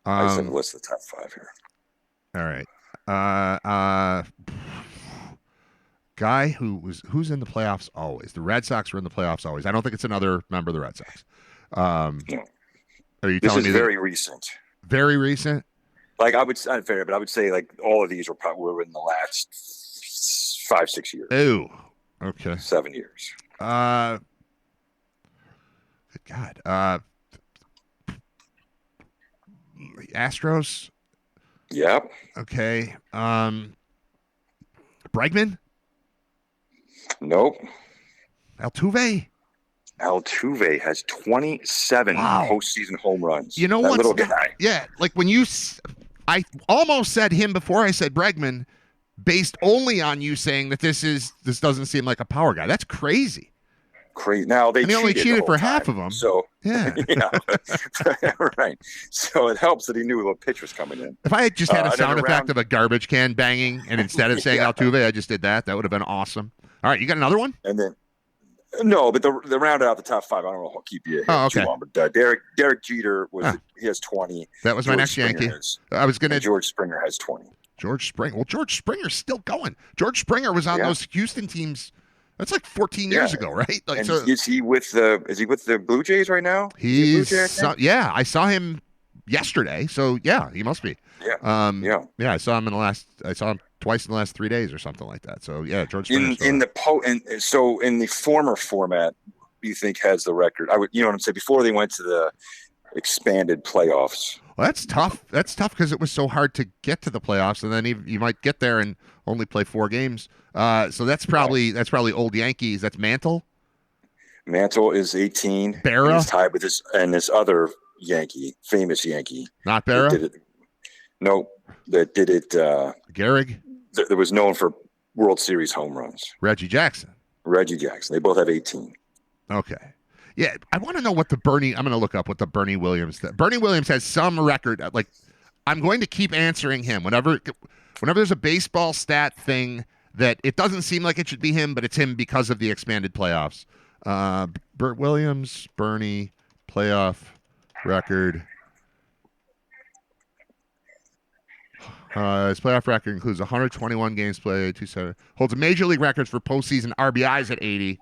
I just have a list of the top 5 here. All right. Guy who's in the playoffs always. The Red Sox were in the playoffs always. I don't think it's another member of the Red Sox. No. Are you this telling is me very recent? Very recent. Like I would not fair, but I would say like all of these were in the last 5-6 years. Ooh. Okay. 7 years. Good God. Astros. Yep. Okay. Bregman. Nope. Altuve has 27 postseason home runs. You know what? Little guy. Yeah, like when I almost said him before I said Bregman, based only on you saying that this doesn't seem like a power guy. That's crazy. Crazy. Now they only cheated for time, half of them. So yeah, right. So it helps that he knew a pitch was coming in. If I had just had a sound effect of a garbage can banging, and instead of saying Altuve, I just did that would have been awesome. All right, you got another one? And then, no, but the rounded out the top 5. I don't know if I'll keep you okay. too long. But Derek Jeter he has 20. That was my next Yankee. I was gonna. George Springer has 20. George Springer. Well, George Springer's still going. George Springer was on those Houston teams. That's like 14 years ago, right? Like, and is he with the Blue Jays right now? I saw him yesterday. So yeah, he must be. Yeah. I saw him twice in the last 3 days or something like that. So yeah, George Springer. So in the former format, you think has the record? I would, you know what I'm saying? Before they went to the expanded playoffs. Well, that's tough. That's tough because it was so hard to get to the playoffs, and then you might get there and only play 4 games. So that's probably old Yankees. That's Mantle. Mantle is 18. Berra is tied with this other Yankee, famous Yankee. Not Berra. That did it. Gehrig. That was known for World Series home runs. Reggie Jackson. They both have 18. Okay. Yeah, I want to know what I'm going to look up what the Bernie Williams. Bernie Williams has some record. Like, I'm going to keep answering him whenever there's a baseball stat thing that it doesn't seem like it should be him, but it's him because of the expanded playoffs. Bert Williams, Bernie, playoff record. His playoff record includes 121 games played, holds a major league records for postseason RBIs at 80,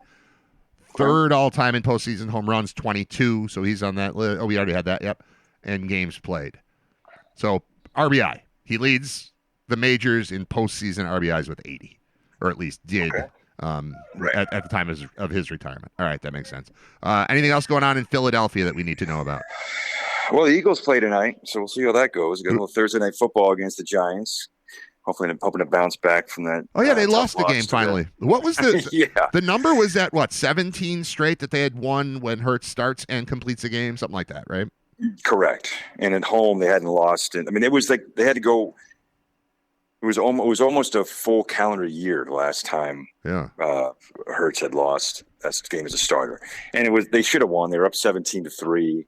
third all-time in postseason home runs, 22. So he's on that list. Oh, we already had that. Yep. And games played. So RBI. He leads the majors in postseason RBIs with 80, or at least did at the time of his retirement. All right, that makes sense. Anything else going on in Philadelphia that we need to know about? Well, the Eagles play tonight, so we'll see how that goes. We got a little Thursday night football against the Giants. Hopefully, I'm hoping to bounce back from that. Oh yeah, they lost the game finally. What was the yeah? The number was at what, 17 straight that they had won when Hurts starts and completes a game, something like that, right? Correct. And at home, they hadn't lost. I mean, it was like they had to go. It was almost a full calendar year the last time. Yeah. Hurts had lost that game as a starter, and they should have won. They were up 17-3.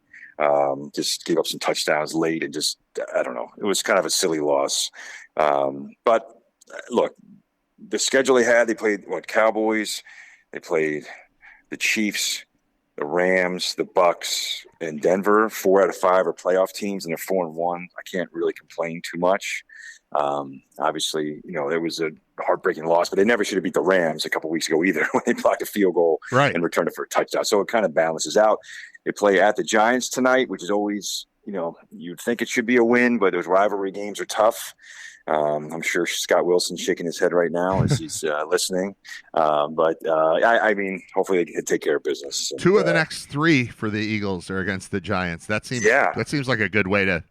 Just gave up some touchdowns late, and just I don't know. It was kind of a silly loss. But look, the schedule they played Cowboys, they played the Chiefs, the Rams, the Bucks, and Denver. 4 out of 5 are playoff teams, and they're 4-1. I can't really complain too much. Obviously, there was a heartbreaking loss, but they never should have beat the Rams a couple weeks ago either when they blocked a field goal and returned it for a touchdown. So it kind of balances out. They play at the Giants tonight, which is always, you'd think it should be a win, but those rivalry games are tough. I'm sure Scott Wilson's shaking his head right now as he's listening. I mean, hopefully they can take care of business. 2 of the next 3 for the Eagles are against the Giants. That seems like a good way to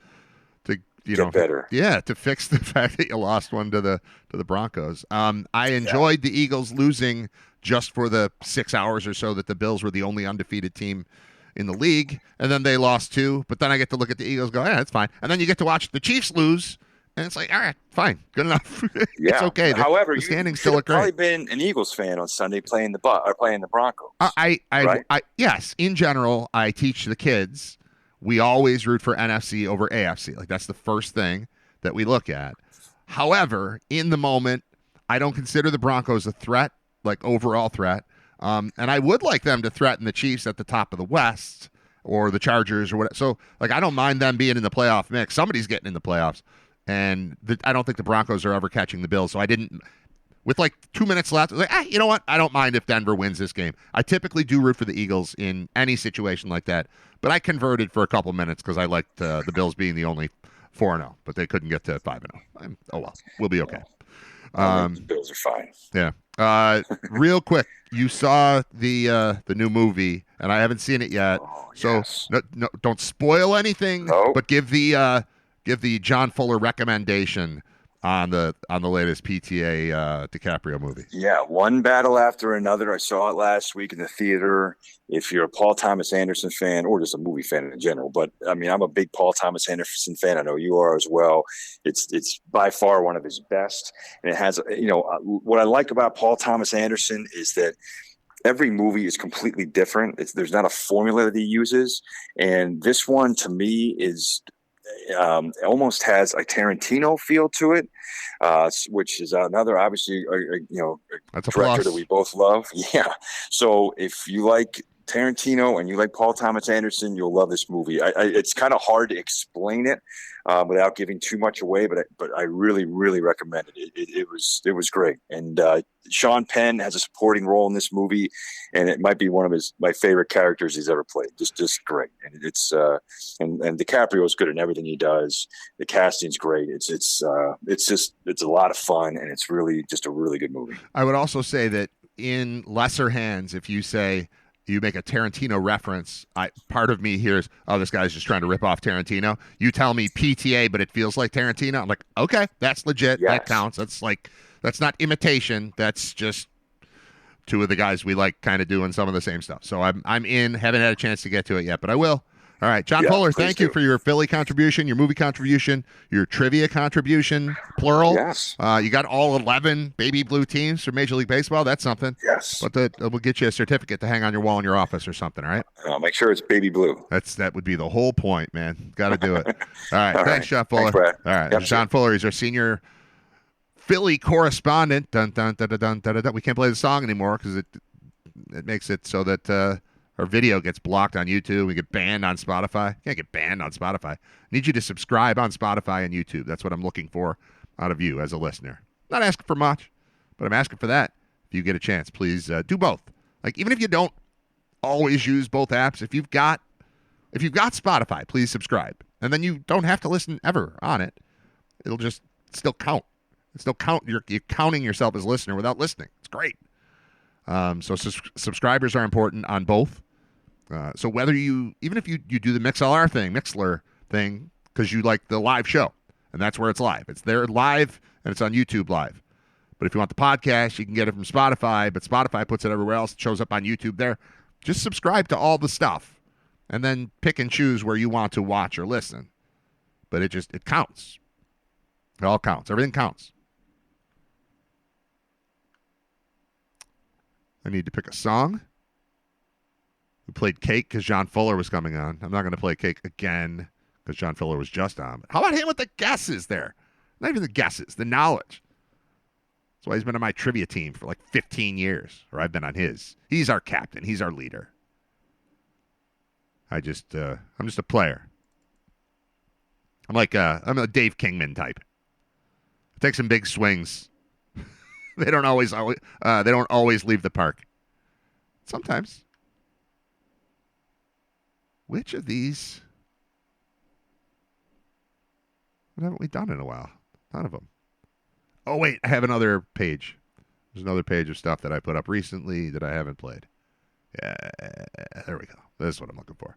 get better. Yeah, to fix the fact that you lost one to the Broncos. I enjoyed the Eagles losing just for the 6 hours or so that the Bills were the only undefeated team in the league, and then they lost 2. But then I get to look at the Eagles, and go, yeah, that's fine. And then you get to watch the Chiefs lose, and it's like, all right, fine, good enough. It's okay. However, the standings you still look great. Probably been an Eagles fan on Sunday playing the Broncos. Yes, in general, I teach the kids. We always root for NFC over AFC. Like, that's the first thing that we look at. However, in the moment, I don't consider the Broncos a threat, like overall threat. And I would like them to threaten the Chiefs at the top of the West or the Chargers or whatever. So, like, I don't mind them being in the playoff mix. Somebody's getting in the playoffs. And I don't think the Broncos are ever catching the Bills. So I didn't, with like 2 minutes left, I was like, you know what? I don't mind if Denver wins this game. I typically do root for the Eagles in any situation like that. But I converted for a couple minutes because I liked the Bills being the only 4-0. But they couldn't get to 5-0. Oh, well, we'll be okay. The Bills are fine. Yeah. Real quick, you saw the new movie, and I haven't seen it yet. Yes. So no, don't spoil anything. No. But give the John Fuller recommendation on the latest PTA DiCaprio movie. Yeah, one battle after another. I saw it last week in the theater. If you're a Paul Thomas Anderson fan, or just a movie fan in general, but I mean, I'm a big Paul Thomas Anderson fan. I know you are as well. It's by far one of his best, and it has, what I like about Paul Thomas Anderson is that every movie is completely different. There's not a formula that he uses, and this one to me is almost has a Tarantino feel to it, which is another, obviously, That's a director plus. that we both love. Yeah. So if you like Tarantino and you like Paul Thomas Anderson, you'll love this movie. It's kind of hard to explain it without giving too much away, but I really, really recommend it. It was great. And Sean Penn has a supporting role in this movie, and it might be one of my favorite characters he's ever played. Just great. And it's and DiCaprio is good in everything he does. The casting's great. It's a lot of fun, and it's really just a really good movie. I would also say that in lesser hands, if you say you make a Tarantino reference, part of me hears, oh, this guy's just trying to rip off Tarantino. You tell me PTA, but it feels like Tarantino. I'm like, okay, that's legit. Yes. That counts. That's not imitation. That's just 2 of the guys we like kind of doing some of the same stuff. So I'm in. Haven't had a chance to get to it yet, but I will. All right, John Fuller, thank you for your Philly contribution, your movie contribution, your trivia contribution, plural. Yes. You got all 11 baby blue teams for Major League Baseball. That's something. Yes. But we'll get you a certificate to hang on your wall in your office or something, all right? I'll make sure it's baby blue. That would be the whole point, man. Got to do it. All right, thanks, John Fuller. Thanks, Brad. All right, Yep, John Fuller. He's our senior Philly correspondent. Dun, dun, dun, dun, dun, dun, dun, dun. We can't play the song anymore because it makes it so that our video gets blocked on YouTube. We get banned on Spotify. Can't get banned on Spotify. Need you to subscribe on Spotify and YouTube. That's what I'm looking for. out of you as a listener. Not asking for much, but I'm asking for that. If you get a chance, please do both. Like, even if you don't always use both apps, if you've got Spotify, please subscribe. And then you don't have to listen ever on it. It'll just still count. It's still count. You're counting yourself as a listener without listening. It's great. So subscribers are important on both. So whether even if you do the Mixlr thing, because you like the live show, and that's where it's live. It's there live, and it's on YouTube live. But if you want the podcast, you can get it from Spotify, but Spotify puts it everywhere else. It shows up on YouTube there. Just subscribe to all the stuff, and then pick and choose where you want to watch or listen. But it counts. It all counts. Everything counts. I need to pick a song. We played Cake because John Fuller was coming on. I'm not going to play Cake again because John Fuller was just on. How about him with the guesses there? Not even the guesses, the knowledge. That's why he's been on my trivia team for like 15 years, or I've been on his. He's our captain. He's our leader. I'm just a player. I'm a Dave Kingman type. I take some big swings. They don't always leave the park. Sometimes. Which of these? What haven't we done in a while? None of them. Oh, wait. I have another page. There's another page of stuff that I put up recently that I haven't played. Yeah, there we go. This is what I'm looking for.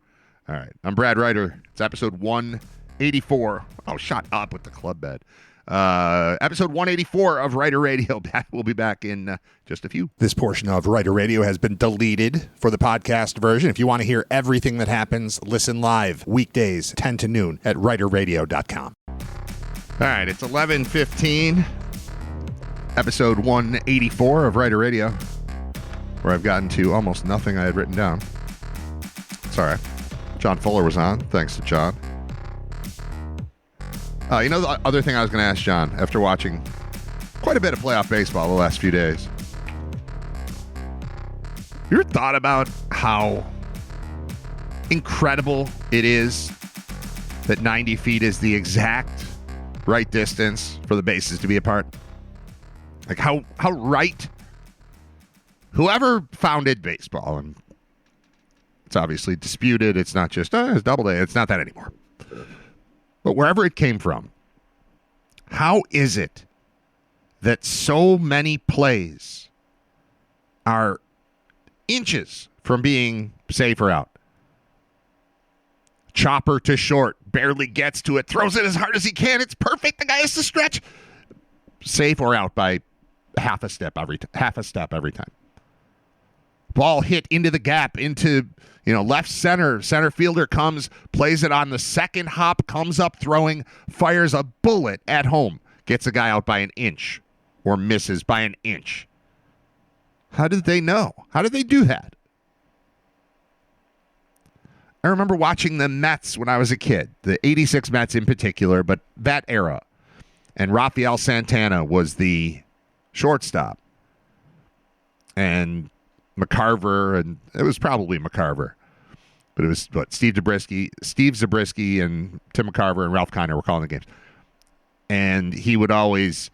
All right. I'm Brad Ryder. It's episode 184. Oh, shut up with the club bed. Episode 184 of Ryder Radio. We'll be back in just a few. This portion of Ryder Radio has been deleted for the podcast version. If you want to hear everything that happens, listen live weekdays 10 to noon at ryderradio.com. All right, it's 11:15, episode 184 of Ryder Radio, where I've gotten to almost nothing I had written down. Sorry. John Fuller was on. Thanks to John. The other thing I was going to ask John, after watching quite a bit of playoff baseball the last few days, you ever thought about how incredible it is that 90 feet is the exact right distance for the bases to be apart? Like how right whoever founded baseball, and it's obviously disputed, it's not just, it's Doubleday, it's not that anymore. But wherever it came from, how is it that so many plays are inches from being safe or out? Chopper to short, barely gets to it, throws it as hard as he can. It's perfect. The guy has to stretch. Safe or out by half a step every time. Ball hit into the gap, into left center. Center fielder comes, plays it on the second hop, comes up throwing, fires a bullet at home, gets a guy out by an inch or misses by an inch. How did they know? How did they do that? I remember watching the Mets when I was a kid, the 86 Mets in particular, but that era. And Rafael Santana was the shortstop. And McCarver, and it was probably McCarver, but it was Steve Zabriskie, and Tim McCarver and Ralph Kiner were calling the games. And he would always,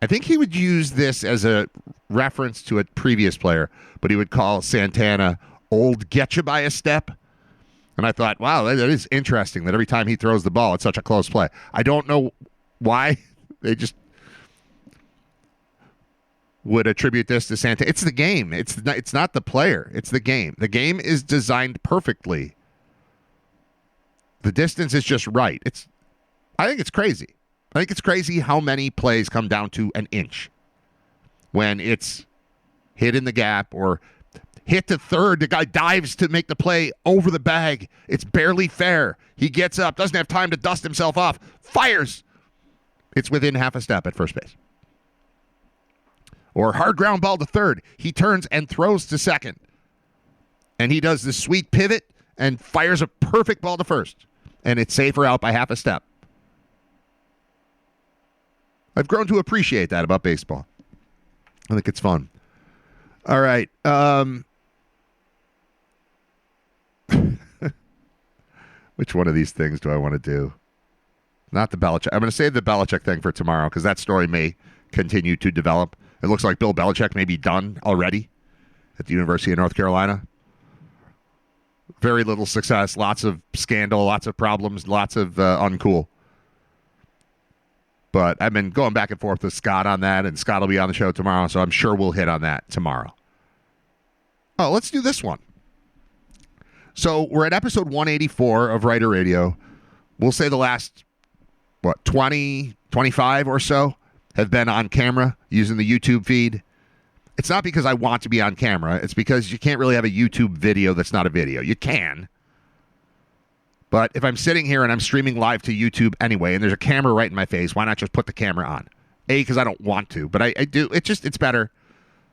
I think he would use this as a reference to a previous player, but he would call Santana old getcha by a step. And I thought, wow, that is interesting that every time he throws the ball, it's such a close play. I don't know why they just would attribute this to Santana. It's the game. It's not the player. It's the game. The game is designed perfectly. The distance is just right. I think it's crazy. I think it's crazy how many plays come down to an inch when it's hit in the gap or hit to third. The guy dives to make the play over the bag. It's barely fair. He gets up, doesn't have time to dust himself off, fires. It's within half a step at first base. Or hard ground ball to third. He turns and throws to second. And he does this sweet pivot and fires a perfect ball to first. And it's safer out by half a step. I've grown to appreciate that about baseball. I think it's fun. All right. Which one of these things do I want to do? Not the Belichick. I'm going to save the Belichick thing for tomorrow because that story may continue to develop. It looks like Bill Belichick may be done already at the University of North Carolina. Very little success, lots of scandal, lots of problems, lots of uncool. But I've been going back and forth with Scott on that, and Scott will be on the show tomorrow, so I'm sure we'll hit on that tomorrow. Oh, let's do this one. So we're at episode 184 of Writer Radio. We'll say the last, 20, 25 or so have been on camera using the YouTube feed. It's not because I want to be on camera. It's because you can't really have a YouTube video that's not a video. You can. But if I'm sitting here and I'm streaming live to YouTube anyway, and there's a camera right in my face, why not just put the camera on? Because I don't want to, but I do. It's better.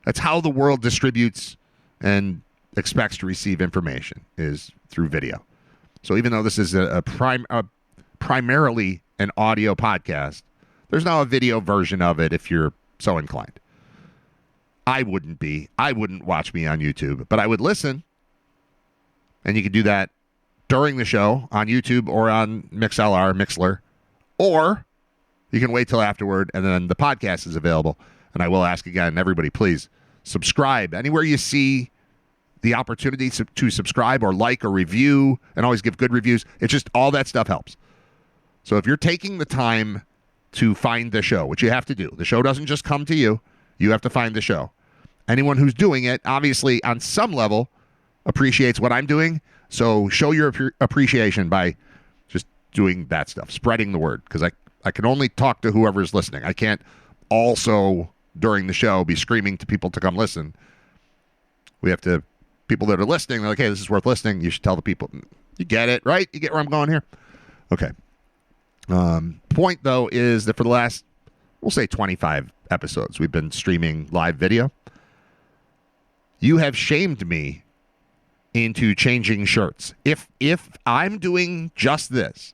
That's how the world distributes and expects to receive information, is through video. So even though this is primarily an audio podcast, there's now a video version of it if you're so inclined. I wouldn't watch me on YouTube, but I would listen. And you can do that during the show on YouTube or on Mixlr, or you can wait till afterward, and then the podcast is available. And I will ask again, everybody, please subscribe. Anywhere you see the opportunity to subscribe or like or review, and always give good reviews, it's just all that stuff helps. So if you're taking the time to find the show, which you have to do, the show doesn't just come to you. You have to find the show. Anyone who's doing it, obviously, on some level, appreciates what I'm doing. So show your appreciation by just doing that stuff, spreading the word, because I can only talk to whoever's listening. I can't also, during the show, be screaming to people to come listen. We have to, people that are listening, they're like, hey, this is worth listening. You should tell the people. You get it, right? You get where I'm going here? Okay. Point, though, is that for the last, we'll say 25 episodes, we've been streaming live video. You have shamed me into changing shirts. If I'm doing just this,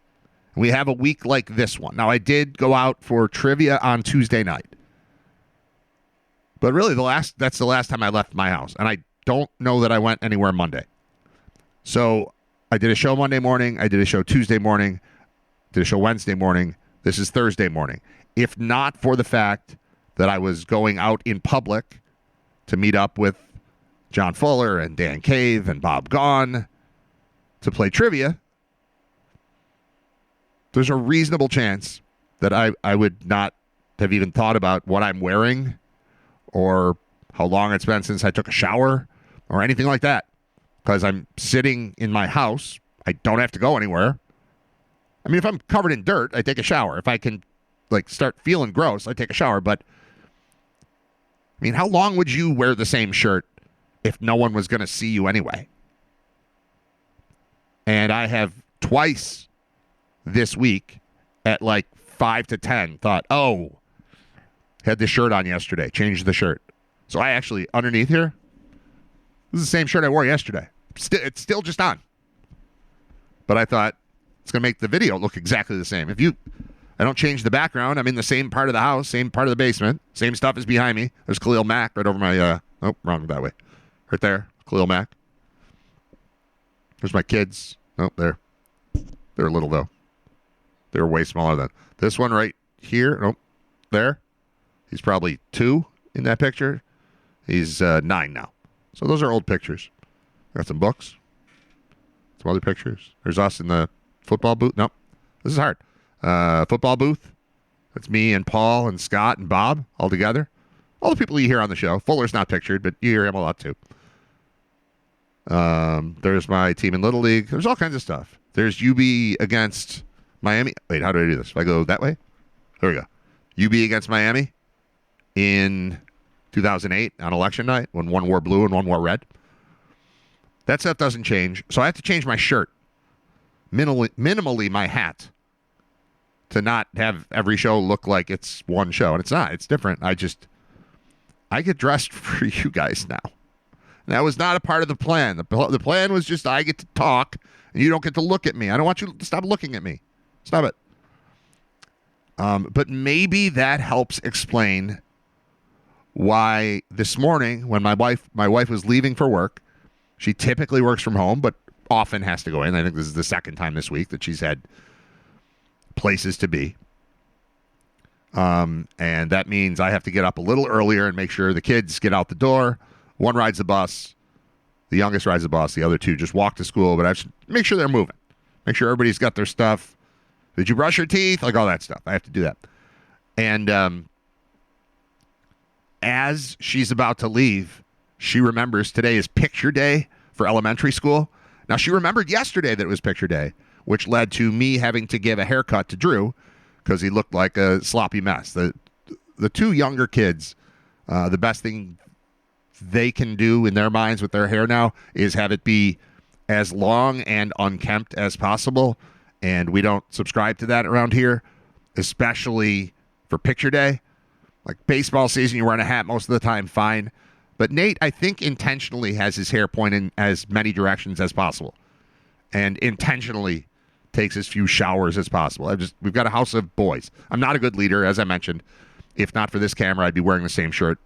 we have a week like this one. Now, I did go out for trivia on Tuesday night. But really, that's the last time I left my house. And I don't know that I went anywhere Monday. So I did a show Monday morning. I did a show Tuesday morning. Did a show Wednesday morning. This is Thursday morning. If not for the fact that I was going out in public to meet up with John Fuller and Dan Cave and Bob Gaughan to play trivia, there's a reasonable chance that I would not have even thought about what I'm wearing or how long it's been since I took a shower or anything like that, because I'm sitting in my house. I don't have to go anywhere. I mean, if I'm covered in dirt, I take a shower. If I can start feeling gross, I take a shower. But I mean, how long would you wear the same shirt if no one was going to see you anyway? And I have twice this week at 5 to 10 thought, oh, had this shirt on yesterday, changed the shirt. So I actually, underneath here, this is the same shirt I wore yesterday. It's still just on. But I thought, it's going to make the video look exactly the same. I don't change the background. I'm in the same part of the house, same part of the basement. Same stuff is behind me. There's Khalil Mack right over my, wrong that way. Right there, Khalil Mack. There's my kids. Oh, there. They're little, though. They were way smaller than this one right here. Nope, there. He's probably 2 in that picture. He's 9 now. So those are old pictures. Got some books. Some other pictures. There's us in the football booth. Nope, this is hard. Football booth. That's me and Paul and Scott and Bob all together. All the people you hear on the show. Fuller's not pictured, but you hear him a lot too. There's my team in Little League. There's all kinds of stuff. There's UB against Miami. Wait, how do I do this? If I go that way? There we go. UB against Miami in 2008 on election night when one wore blue and one wore red. That stuff doesn't change. So I have to change my shirt. Minimally my hat. To not have every show look like it's one show. And it's not. It's different. I get dressed for you guys now. And that was not a part of the plan. The plan was just I get to talk and you don't get to look at me. I don't want you to stop looking at me. Stop it. But maybe that helps explain why this morning when my wife was leaving for work, she typically works from home, but often has to go in. I think this is the second time this week that she's had places to be. And that means I have to get up a little earlier and make sure the kids get out the door. One rides the bus. The youngest rides the bus. The other two just walk to school. But I have to make sure they're moving. Make sure everybody's got their stuff. Did you brush your teeth? Like all that stuff. I have to do that. And as she's about to leave, she remembers today is picture day for elementary school. Now, she remembered yesterday that it was picture day, which led to me having to give a haircut to Drew because he looked like a sloppy mess. The two younger kids, the best thing they can do in their minds with their hair now is have it be as long and unkempt as possible. And we don't subscribe to that around here, especially for picture day. Like baseball season, you're wearing a hat most of the time, fine. But Nate, I think, intentionally has his hair pointed in as many directions as possible. And intentionally takes as few showers as possible. We've got a house of boys. I'm not a good leader, as I mentioned. If not for this camera, I'd be wearing the same shirt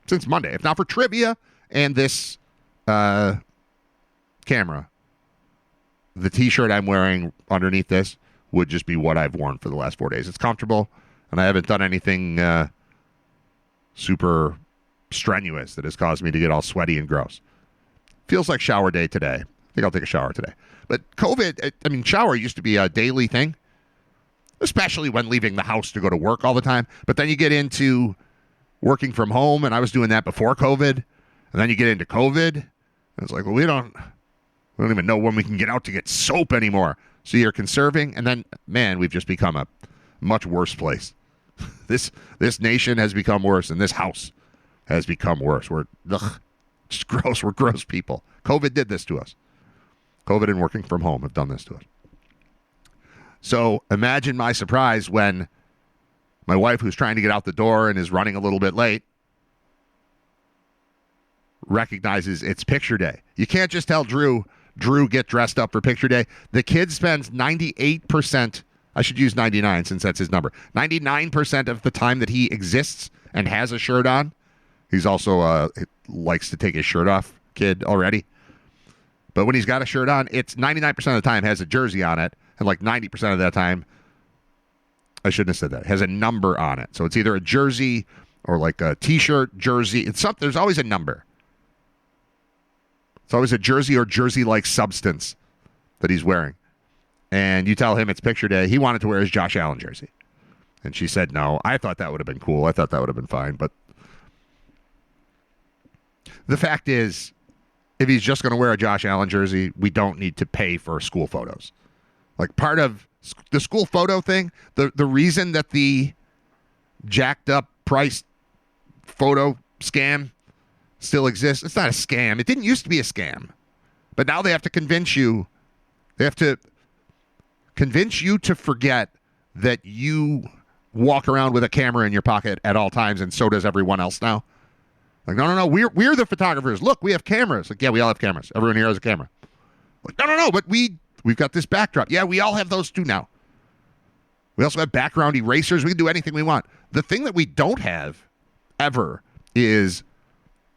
since Monday. If not for trivia and this camera, the T-shirt I'm wearing underneath this would just be what I've worn for the last 4 days. It's comfortable, and I haven't done anything super strenuous that has caused me to get all sweaty and gross. Feels like shower day today. I think I'll take a shower today. But COVID, shower used to be a daily thing, especially when leaving the house to go to work all the time. But then you get into working from home, and I was doing that before COVID. And then you get into COVID, and it's like, well, we don't even know when we can get out to get soap anymore. So you're conserving, and then, man, we've just become a much worse place. This nation has become worse, and this house has become worse. It's gross. We're gross people. COVID did this to us. COVID and working from home have done this to us. So imagine my surprise when my wife, who's trying to get out the door and is running a little bit late, recognizes it's picture day. You can't just tell Drew, get dressed up for picture day. The kid spends 98%, I should use 99 since that's his number, 99% of the time that he exists and has a shirt on. He's also likes to take his shirt off kid already. But when he's got a shirt on, it's 99% of the time has a jersey on it. And like 90% of that time, I shouldn't have said that, has a number on it. So it's either a jersey or like a T-shirt, jersey. It's something. There's always a number. It's always a jersey or jersey-like substance that he's wearing. And you tell him it's picture day. He wanted to wear his Josh Allen jersey. And she said no. I thought that would have been cool. I thought that would have been fine. But the fact is, if he's just going to wear a Josh Allen jersey, we don't need to pay for school photos. Like part of the school photo thing, the reason that the jacked up price photo scam still exists, it's not a scam. It didn't used to be a scam. But now they have to convince you to forget that you walk around with a camera in your pocket at all times, and so does everyone else now. Like, no, we're the photographers. Look, we have cameras. Like, yeah, we all have cameras. Everyone here has a camera. Like, no, but we've got this backdrop. Yeah, we all have those too now. We also have background erasers. We can do anything we want. The thing that we don't have ever is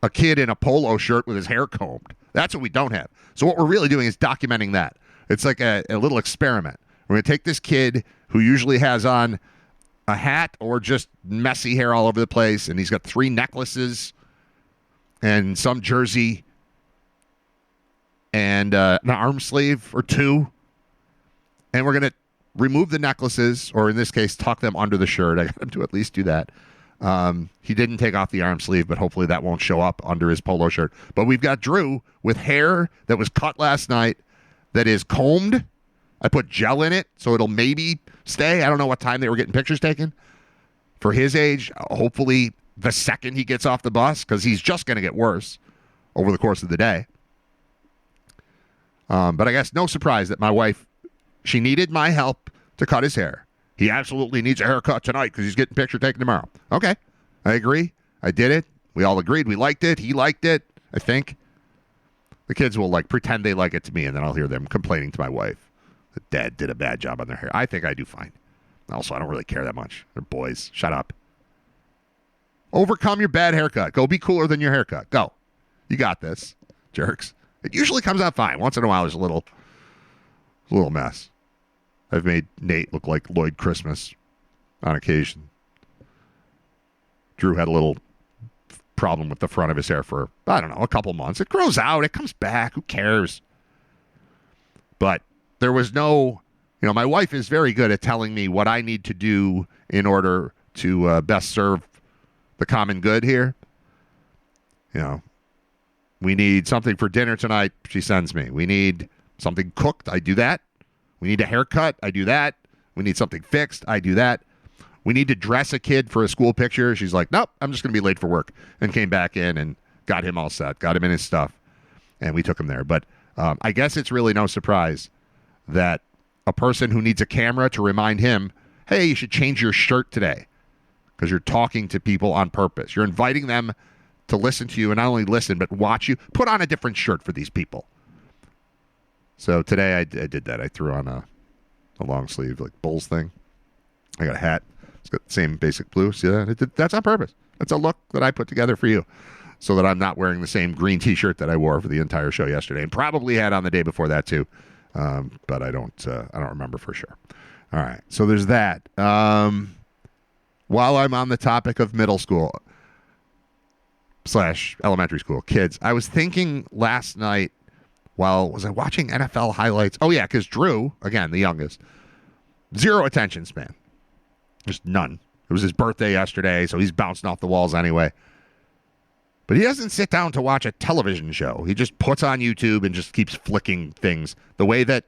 a kid in a polo shirt with his hair combed. That's what we don't have. So what we're really doing is documenting that. It's like a little experiment. We're going to take this kid who usually has on a hat or just messy hair all over the place, and he's got 3 necklaces and some jersey and an arm sleeve or 2. And we're going to remove the necklaces, or in this case, tuck them under the shirt. I got him to at least do that. He didn't take off the arm sleeve, but hopefully that won't show up under his polo shirt. But we've got Drew with hair that was cut last night that is combed. I put gel in it, so it'll maybe stay. I don't know what time they were getting pictures taken. For his age, hopefully the second he gets off the bus, because he's just going to get worse over the course of the day. But I guess no surprise that my wife, she needed my help to cut his hair. He absolutely needs a haircut tonight because he's getting picture taken tomorrow. Okay, I agree. I did it. We all agreed. We liked it. He liked it, I think. The kids will pretend they like it to me, and then I'll hear them complaining to my wife that Dad did a bad job on their hair. I think I do fine. Also, I don't really care that much. They're boys. Shut up. Overcome your bad haircut. Go be cooler than your haircut. Go. You got this, jerks. It usually comes out fine. Once in a while, there's a little mess. I've made Nate look like Lloyd Christmas on occasion. Drew had a little problem with the front of his hair for, I don't know, a couple months. It grows out. It comes back. Who cares? But there was no, my wife is very good at telling me what I need to do in order to best serve the common good here. We need something for dinner tonight. She sends me. We need something cooked. I do that. We need a haircut. I do that. We need something fixed. I do that. We need to dress a kid for a school picture. She's like, nope, I'm just going to be late for work. And came back in and got him all set, got him in his stuff, and we took him there. But I guess it's really no surprise that a person who needs a camera to remind him, hey, you should change your shirt today because you're talking to people on purpose. You're inviting them to listen to you and not only listen, but watch you. Put on a different shirt for these people. So today I did that. I threw on a long sleeve, like Bulls thing. I got a hat. It's got the same basic blue. See that? That's on purpose. That's a look that I put together for you so that I'm not wearing the same green T-shirt that I wore for the entire show yesterday and probably had on the day before that too. But I don't remember for sure. All right. So there's that. While I'm on the topic of middle school / elementary school kids, I was thinking last night was I watching NFL highlights? Oh, yeah, because Drew, again, the youngest, 0 attention span. Just none. It was his birthday yesterday, so he's bouncing off the walls anyway. But he doesn't sit down to watch a television show. He just puts on YouTube and just keeps flicking things. The way that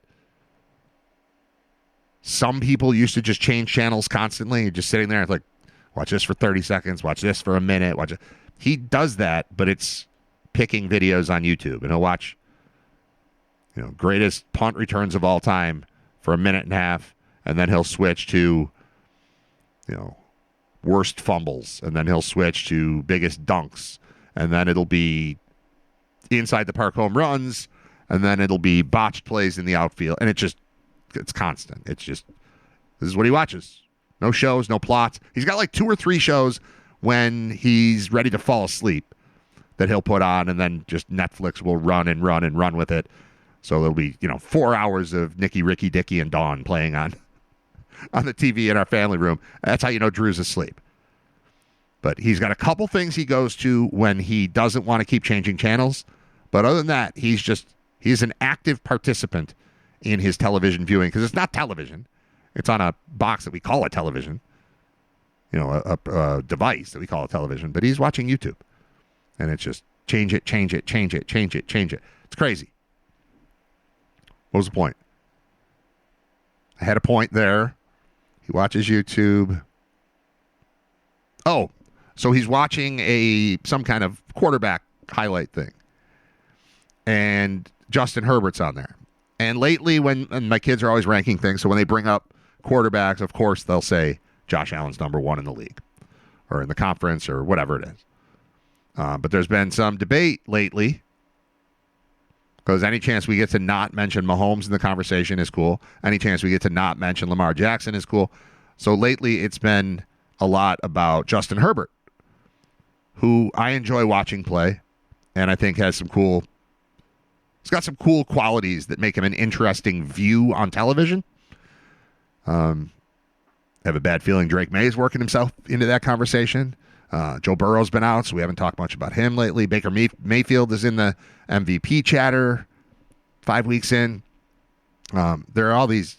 some people used to just change channels constantly, just sitting there like, watch this for 30 seconds, watch this for a minute, watch it. He does that, but it's picking videos on YouTube. And he'll watch, greatest punt returns of all time for a minute and a half, and then he'll switch to, worst fumbles, and then he'll switch to biggest dunks, and then it'll be inside the park home runs, and then it'll be botched plays in the outfield, and it's constant. This is what he watches. No shows, no plots. He's got like 2 or 3 shows when he's ready to fall asleep that he'll put on, and then just Netflix will run and run and run with it. So there'll be, 4 hours of Nicky, Ricky, Dicky, and Dawn playing on the TV in our family room. That's how you know Drew's asleep. But he's got a couple things he goes to when he doesn't want to keep changing channels. But other than that, he's an active participant in his television viewing, because it's not television. It's on a box that we call a television, a device that we call a television. But he's watching YouTube. And it's just change it, change it, change it, change it, change it. It's crazy. What was the point? I had a point there. He watches YouTube. Oh, so he's watching some kind of quarterback highlight thing. And Justin Herbert's on there. And lately, and my kids are always ranking things, so when they bring up quarterbacks, of course, they'll say Josh Allen's number 1 in the league or in the conference or whatever it is. But there's been some debate lately, because any chance we get to not mention Mahomes in the conversation is cool. Any chance we get to not mention Lamar Jackson is cool. So lately it's been a lot about Justin Herbert, who I enjoy watching play, and I think he's got some cool qualities that make him an interesting view on television. I have a bad feeling Drake May is working himself into that conversation. Joe Burrow's been out, so we haven't talked much about him lately. Baker Mayfield is in the MVP chatter 5 weeks in. There are all these,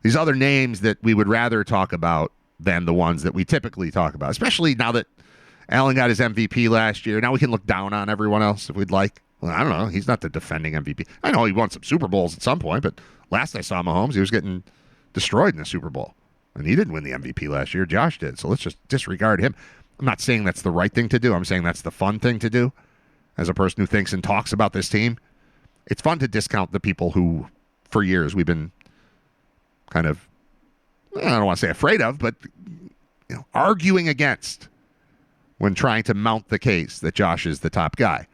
these other names that we would rather talk about than the ones that we typically talk about, especially now that Allen got his MVP last year. Now we can look down on everyone else if we'd like. Well, I don't know. He's not the defending MVP. I know he won some Super Bowls at some point, but last I saw Mahomes, he was getting destroyed in the Super Bowl. And he didn't win the MVP last year. Josh did. So let's just disregard him. I'm not saying that's the right thing to do. I'm saying that's the fun thing to do. As a person who thinks and talks about this team, it's fun to discount the people who, for years, we've been kind of, I don't want to say afraid of, but arguing against when trying to mount the case that Josh is the top guy.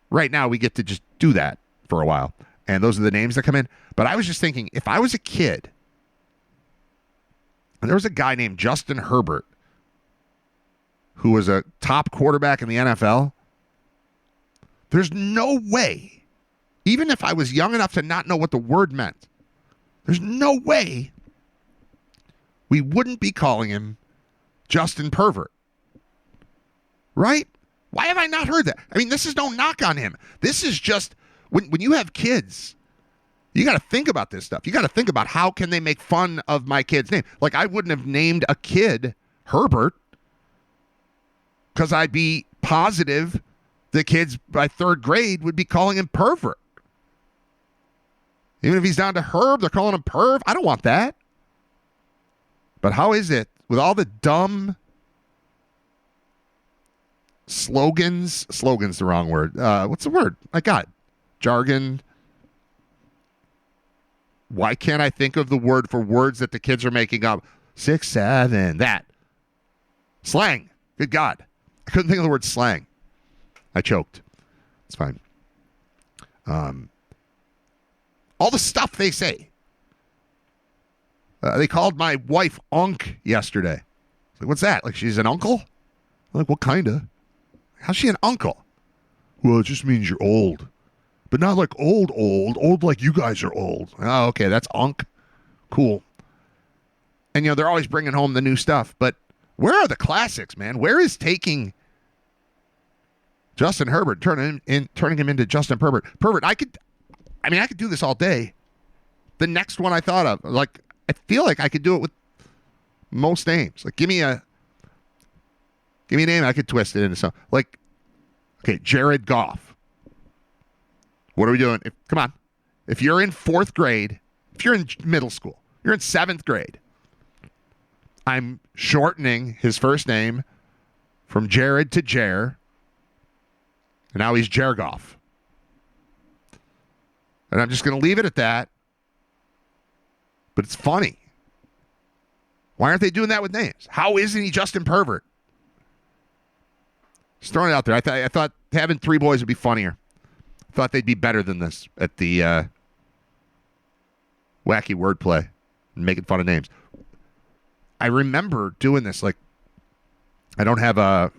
Right now, we get to just do that for a while. And those are the names that come in. But I was just thinking, if I was a kid, and there was a guy named Justin Herbert who was a top quarterback in the NFL, there's no way even if I was young enough to not know what the word meant, there's no way we wouldn't be calling him Justin Pervert. Right? Why have I not heard that? I mean, this is no knock on him. This is just, when you have kids, you got to think about this stuff. You got to think about how can they make fun of my kid's name. Like, I wouldn't have named a kid Herbert because I'd be positive the kids by third grade would be calling him Pervert. Even if he's down to Herb, they're calling him Perv. I don't want that. But how is it with all the dumb slogan's the wrong word. What's the word? I got it. Jargon. Why can't I think of the word for words that the kids are making up? 6, 7, that. Slang. Good God. I couldn't think of the word slang. I choked. It's fine. All the stuff they say. They called my wife Unc yesterday. Like, what's that? Like, she's an uncle? I'm like, what kind of? How's she an uncle? Well, it just means you're old. But not like old like you guys are old. Oh, okay, that's Unc. Cool. And, they're always bringing home the new stuff. But where are the classics, man? Where is taking Justin Herbert, turning him into Justin Pervert? I could do this all day. The next one I thought of, like, I feel like I could do it with most names. Like, give me a name, I could twist it into something. Like, okay, Jared Goff. What are we doing? Come on. If you're in 4th grade, if you're in middle school, you're in 7th grade, I'm shortening his first name from Jared to Jer, and now he's Jergoff. And I'm just going to leave it at that. But it's funny. Why aren't they doing that with names? How isn't he Justin Pervert? Just throwing it out there. I thought having 3 boys would be funnier. I thought they'd be better than this at the wacky wordplay and making fun of names. I remember doing this. Like, I don't have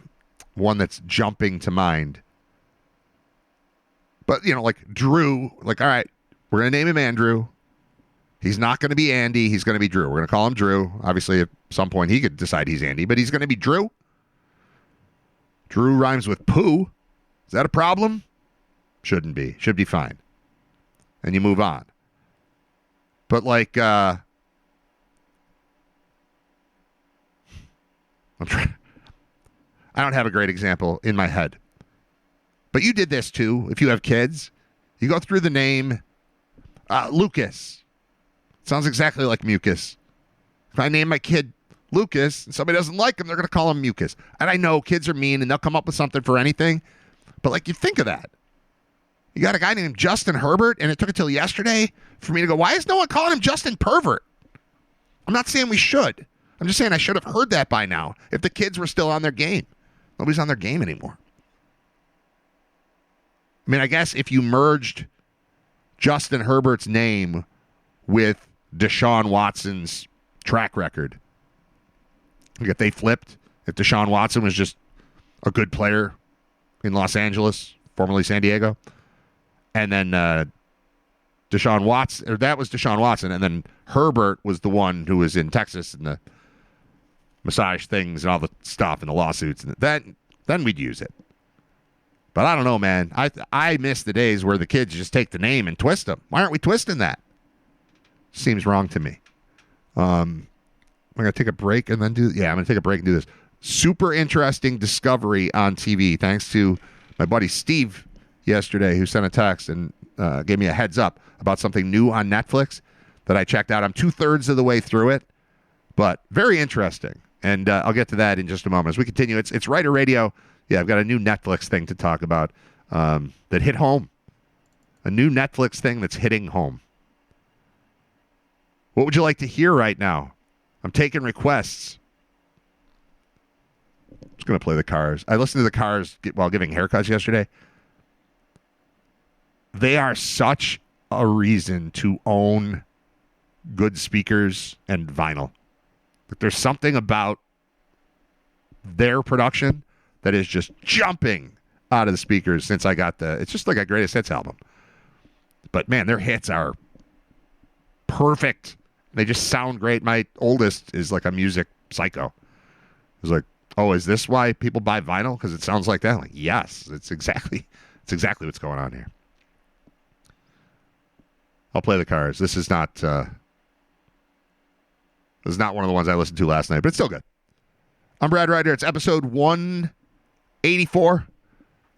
one that's jumping to mind. But, like Drew, like, all right, we're going to name him Andrew. He's not going to be Andy. He's going to be Drew. We're going to call him Drew. Obviously, at some point, he could decide he's Andy, but he's going to be Drew. Drew rhymes with poo. Is that a problem? Shouldn't be. Should be fine. And you move on. But, like, I'm trying. I don't have a great example in my head. But you did this, too, if you have kids. You go through the name Lucas. Sounds exactly like mucus. If I name my kid Lucas and somebody doesn't like him, they're going to call him mucus. And I know kids are mean and they'll come up with something for anything. But, like, you think of that. You got a guy named Justin Herbert, and it took until yesterday for me to go, why is no one calling him Justin Pervert? I'm not saying we should. I'm just saying I should have heard that by now if the kids were still on their game. Nobody's on their game anymore. I mean, I guess if you merged Justin Herbert's name with Deshaun Watson's track record, like if they flipped, if Deshaun Watson was just a good player in Los Angeles, formerly San Diego, and then Deshaun Watson, or that was Deshaun Watson, and then Herbert was the one who was in Texas and the massage things and all the stuff and the lawsuits, and then we'd use it. But I don't know, man. I miss the days where the kids just take the name and twist them. Why aren't we twisting that? Seems wrong to me. I'm going to take a break and then I'm going to take a break and do this. Super interesting discovery on TV, thanks to my buddy Steve yesterday, who sent a text and gave me a heads up about something new on Netflix that I checked out. I'm 2/3 of the way through it, but very interesting. And I'll get to that in just a moment. As we continue, it's Writer Radio. Yeah, I've got a new Netflix thing to talk about that hit home. A new Netflix thing that's hitting home. What would you like to hear right now? I'm taking requests. I'm just going to play the Cars. I listened to the Cars while giving haircuts yesterday. They are such a reason to own good speakers and vinyl. Like, there's something about their production that is just jumping out of the speakers since I got it's just like a greatest hits album. But, man, their hits are perfect. They just sound great. My oldest is like a music psycho. He's like, oh, is this why people buy vinyl? Because it sounds like that. I'm like, yes, it's exactly what's going on here. I'll play the Cars. This is not one of the ones I listened to last night, but it's still good. I'm Brad Ryder. It's episode 184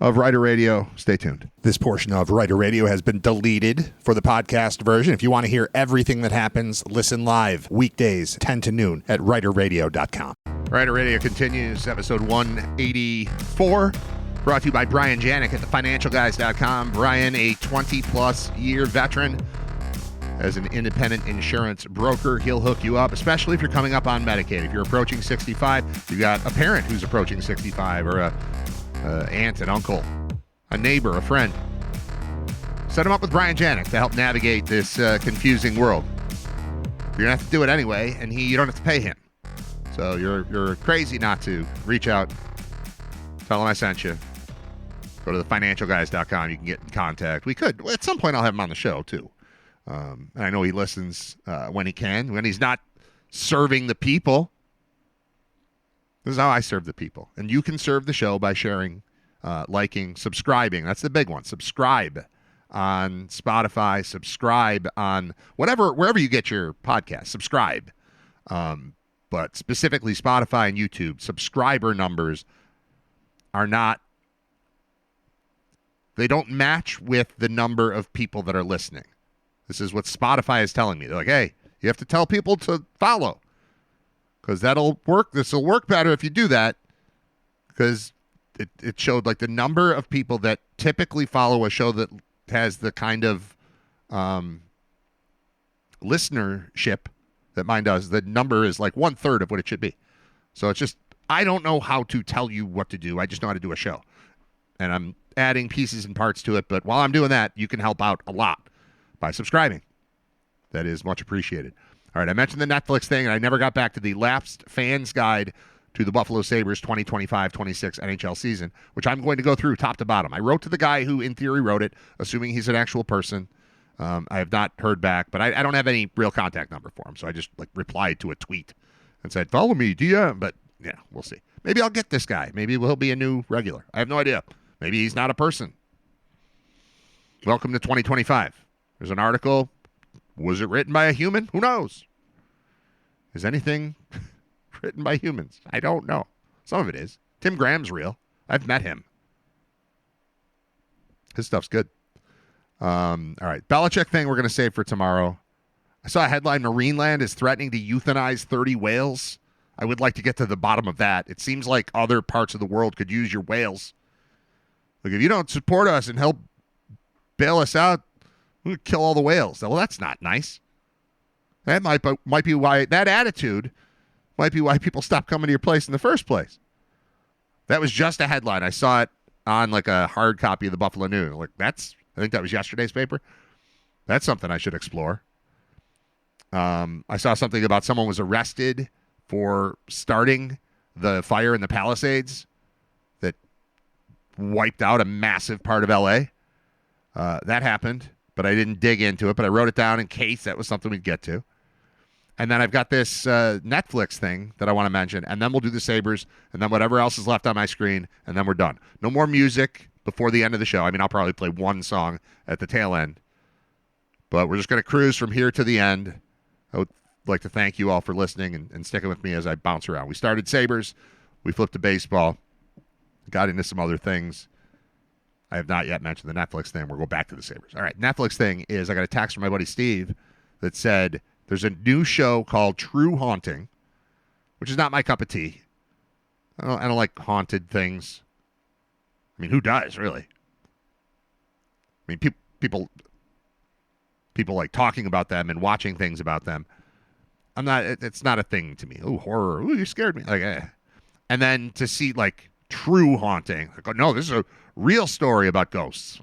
of Ryder Radio. Stay tuned. This portion of Ryder Radio has been deleted for the podcast version. If you want to hear everything that happens, listen live weekdays 10 to noon at ryderradio.com. Ryder Radio continues, episode 184, brought to you by Brian Janik at thefinancialguys.com. Brian, a 20-plus year veteran as an independent insurance broker. He'll hook you up, especially if you're coming up on Medicaid. If you're approaching 65, you got a parent who's approaching 65, or a aunt, an uncle, a neighbor, a friend. Set him up with Brian Janik to help navigate this confusing world. You're going to have to do it anyway, and you don't have to pay him. So you're crazy not to. Reach out. Tell him I sent you. Go to thefinancialguys.com. You can get in contact. We could. At some point, I'll have him on the show, too. And I know he listens when he can. When he's not serving the people. This is how I serve the people. And you can serve the show by sharing, liking, subscribing. That's the big one. Subscribe on Spotify. Subscribe on wherever you get your podcast. Subscribe. But specifically Spotify and YouTube, subscriber numbers are not, they don't match with the number of people that are listening. This is what Spotify is telling me. They're like, hey, you have to tell people to follow because that'll work. This will work better if you do that, because it showed like the number of people that typically follow a show that has the kind of listenership that mine does. The number is like 1/3 of what it should be. So it's just, I don't know how to tell you what to do. I just know how to do a show. And I'm adding pieces and parts to it. But while I'm doing that, you can help out a lot by subscribing. That is much appreciated. All right, I mentioned the Netflix thing, and I never got back to the Lapsed Fans Guide to the Buffalo Sabres 2025-26 NHL season, which I'm going to go through top to bottom. I wrote to the guy who, in theory, wrote it, assuming he's an actual person. I have not heard back, but I don't have any real contact number for him, so I just replied to a tweet and said, follow me, DM. But, yeah, we'll see. Maybe I'll get this guy. Maybe he'll be a new regular. I have no idea. Maybe he's not a person. Welcome to 2025. There's an article. Was it written by a human? Who knows? Is anything written by humans? I don't know. Some of it is. Tim Graham's real. I've met him. His stuff's good. All right. Belichick thing we're going to save for tomorrow. I saw a headline, Marineland is threatening to euthanize 30 whales. I would like to get to the bottom of that. It seems like other parts of the world could use your whales. Like, if you don't support us and help bail us out, we're going to kill all the whales. Well, that's not nice. That might be why, that attitude might be why people stop coming to your place in the first place. That was just a headline. I saw it on like a hard copy of the Buffalo News. Like, I think that was yesterday's paper. That's something I should explore. I saw something about someone was arrested for starting the fire in the Palisades that wiped out a massive part of L.A. That happened, but I didn't dig into it, but I wrote it down in case that was something we'd get to. And then I've got this Netflix thing that I want to mention, and then we'll do the Sabres, and then whatever else is left on my screen, and then we're done. No more music before the end of the show. I mean, I'll probably play one song at the tail end, but we're just going to cruise from here to the end. I would like to thank you all for listening and sticking with me as I bounce around. We started Sabres. We flipped to baseball. Got into some other things. I have not yet mentioned the Netflix thing. We'll go back to the Sabres. All right, Netflix thing is I got a text from my buddy Steve that said there's a new show called True Haunting, which is not my cup of tea. I don't like haunted things. I mean, who does, really? I mean, people like talking about them and watching things about them. It's not a thing to me. Oh, horror. Ooh, you scared me. And then to see like True Haunting. Like, oh, no, this is a real story about ghosts.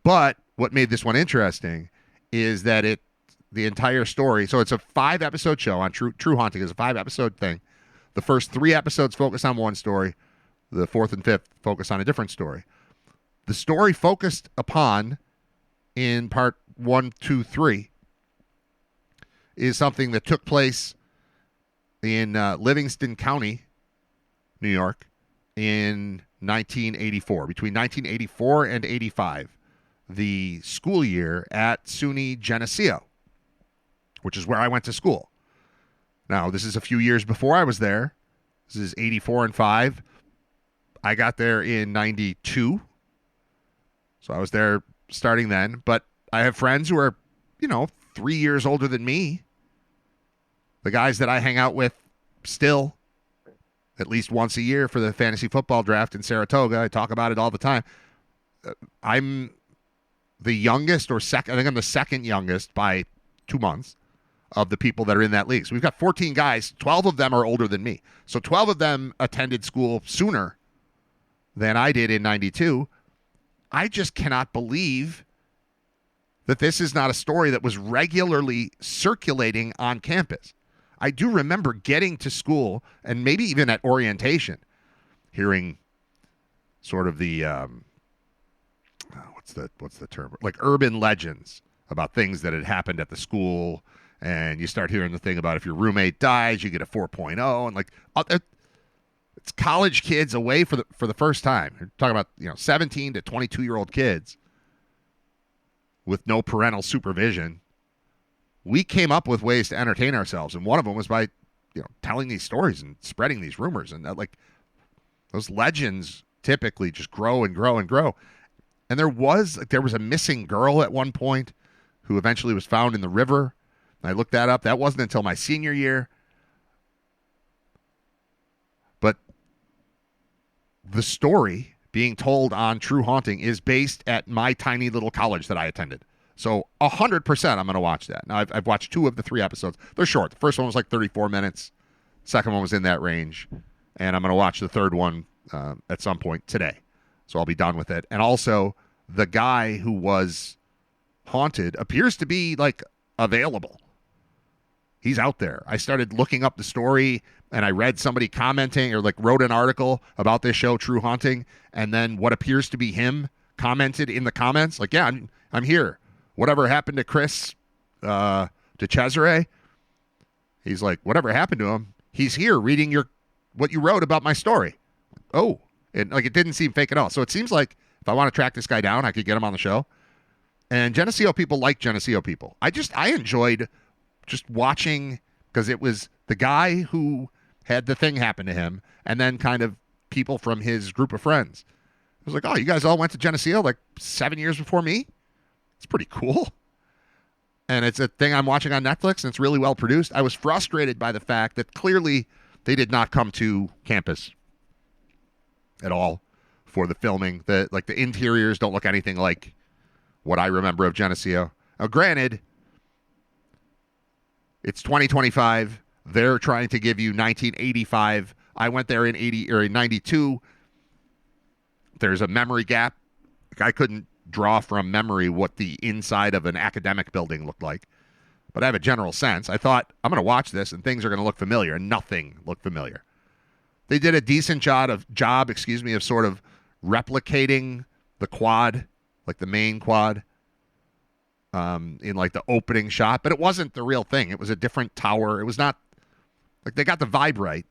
But what made this one interesting is that the entire story, so it's a 5-episode show on True Haunting. It's a 5-episode thing. The first 3 episodes focus on one story. The 4th and 5th focus on a different story. The story focused upon in part 1, 2, 3 is something that took place in Livingston County, New York, in 1984. Between 1984 and 85, the school year at SUNY Geneseo, which is where I went to school. Now, this is a few years before I was there. This is 84 and 5. I got there in 92. So I was there starting then. But I have friends who are, 3 years older than me. The guys that I hang out with still at least once a year for the fantasy football draft in Saratoga. I talk about it all the time. I'm the youngest or second. I think I'm the second youngest by 2 months of the people that are in that league. So we've got 14 guys. 12 of them are older than me. So 12 of them attended school sooner than I did in 92. I just cannot believe that this is not a story that was regularly circulating on campus. I do remember getting to school and maybe even at orientation, hearing sort of the what's the term, like urban legends about things that had happened at the school, and you start hearing the thing about if your roommate dies, you get a 4.0, and like it's college kids away for the first time. You're talking about 17 to 22-year-old kids with no parental supervision. We came up with ways to entertain ourselves, and one of them was by, telling these stories and spreading these rumors, and those legends typically just grow and grow and grow. And there was a missing girl at one point who eventually was found in the river. I looked that up. That wasn't until my senior year. But the story being told on True Haunting is based at my tiny little college that I attended. So 100% I'm going to watch that. Now, I've watched 2 of the 3 episodes. They're short. The first one was like 34 minutes. Second one was in that range. And I'm going to watch the third one at some point today. So I'll be done with it. And also, the guy who was haunted appears to be, available. He's out there. I started looking up the story, and I read somebody commenting or, wrote an article about this show, True Haunting, and then what appears to be him commented in the comments. Yeah, I'm here. Whatever happened to Chris to Cesare? He's like, whatever happened to him? He's here reading what you wrote about my story. Oh, and it didn't seem fake at all. So it seems like if I want to track this guy down, I could get him on the show. And Geneseo people like Geneseo people. I enjoyed just watching, because it was the guy who had the thing happen to him, and then kind of people from his group of friends. I was like, oh, you guys all went to Geneseo 7 years before me? It's pretty cool. And it's a thing I'm watching on Netflix, and it's really well produced. I was frustrated by the fact that clearly they did not come to campus at all for the filming. The interiors don't look anything like what I remember of Geneseo. Now, granted, it's 2025. They're trying to give you 1985. I went there in 92. There's a memory gap. I couldn't draw from memory what the inside of an academic building looked like, but I have a general sense. I thought, I'm going to watch this and things are going to look familiar, and nothing looked familiar. They did a decent job of sort of replicating the quad, the main quad, in the opening shot, but it wasn't the real thing. It was a different tower. It was not they got the vibe right,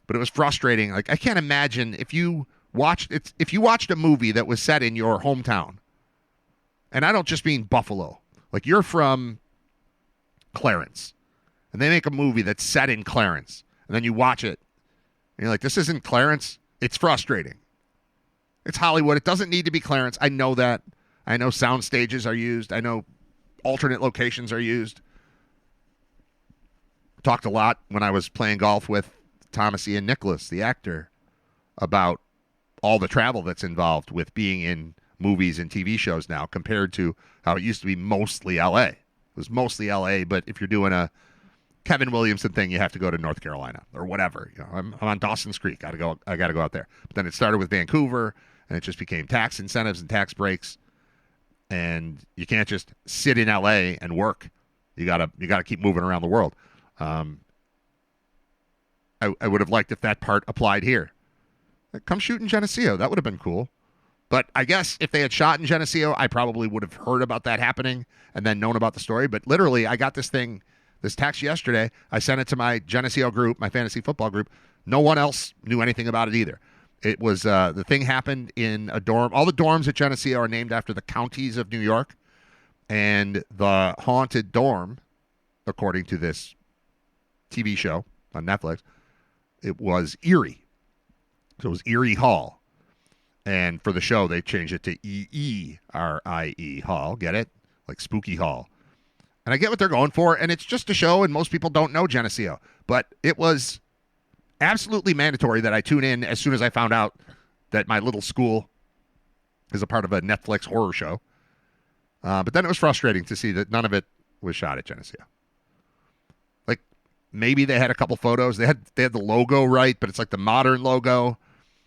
but it was frustrating. I can't imagine if you watched a movie that was set in your hometown, and I don't just mean Buffalo. You're from Clarence, and they make a movie that's set in Clarence, and then you watch it, and you're like, this isn't Clarence. It's frustrating. It's Hollywood. It doesn't need to be Clarence. I know that. I know sound stages are used. I know alternate locations are used. Talked a lot when I was playing golf with Thomas Ian Nicholas, the actor, about all the travel that's involved with being in movies and TV shows now compared to how it used to be mostly L.A. It was mostly L.A., but if you're doing a Kevin Williamson thing, you have to go to North Carolina or whatever. I'm on Dawson's Creek. I got to go out there. But then it started with Vancouver, and it just became tax incentives and tax breaks. And you can't just sit in L.A. and work. You gotta keep moving around the world. I would have liked if that part applied here. Come shoot in Geneseo. That would have been cool. But I guess if they had shot in Geneseo, I probably would have heard about that happening and then known about the story. But literally, I got this text yesterday. I sent it to my Geneseo group, my fantasy football group. No one else knew anything about it either. It was the thing happened in a dorm. All the dorms at Geneseo are named after the counties of New York. And the haunted dorm, according to this TV show on Netflix, it was Erie. So it was Erie Hall. And for the show, they changed it to E-E-R-I-E Hall. Get it? Like Spooky Hall. And I get what they're going for, and it's just a show, and most people don't know Geneseo. But it was absolutely mandatory that I tune in as soon as I found out that my little school is a part of a Netflix horror show. But then it was frustrating to see that none of it was shot at Geneseo. Like, maybe they had a couple photos. They had the logo right, but it's like the modern logo.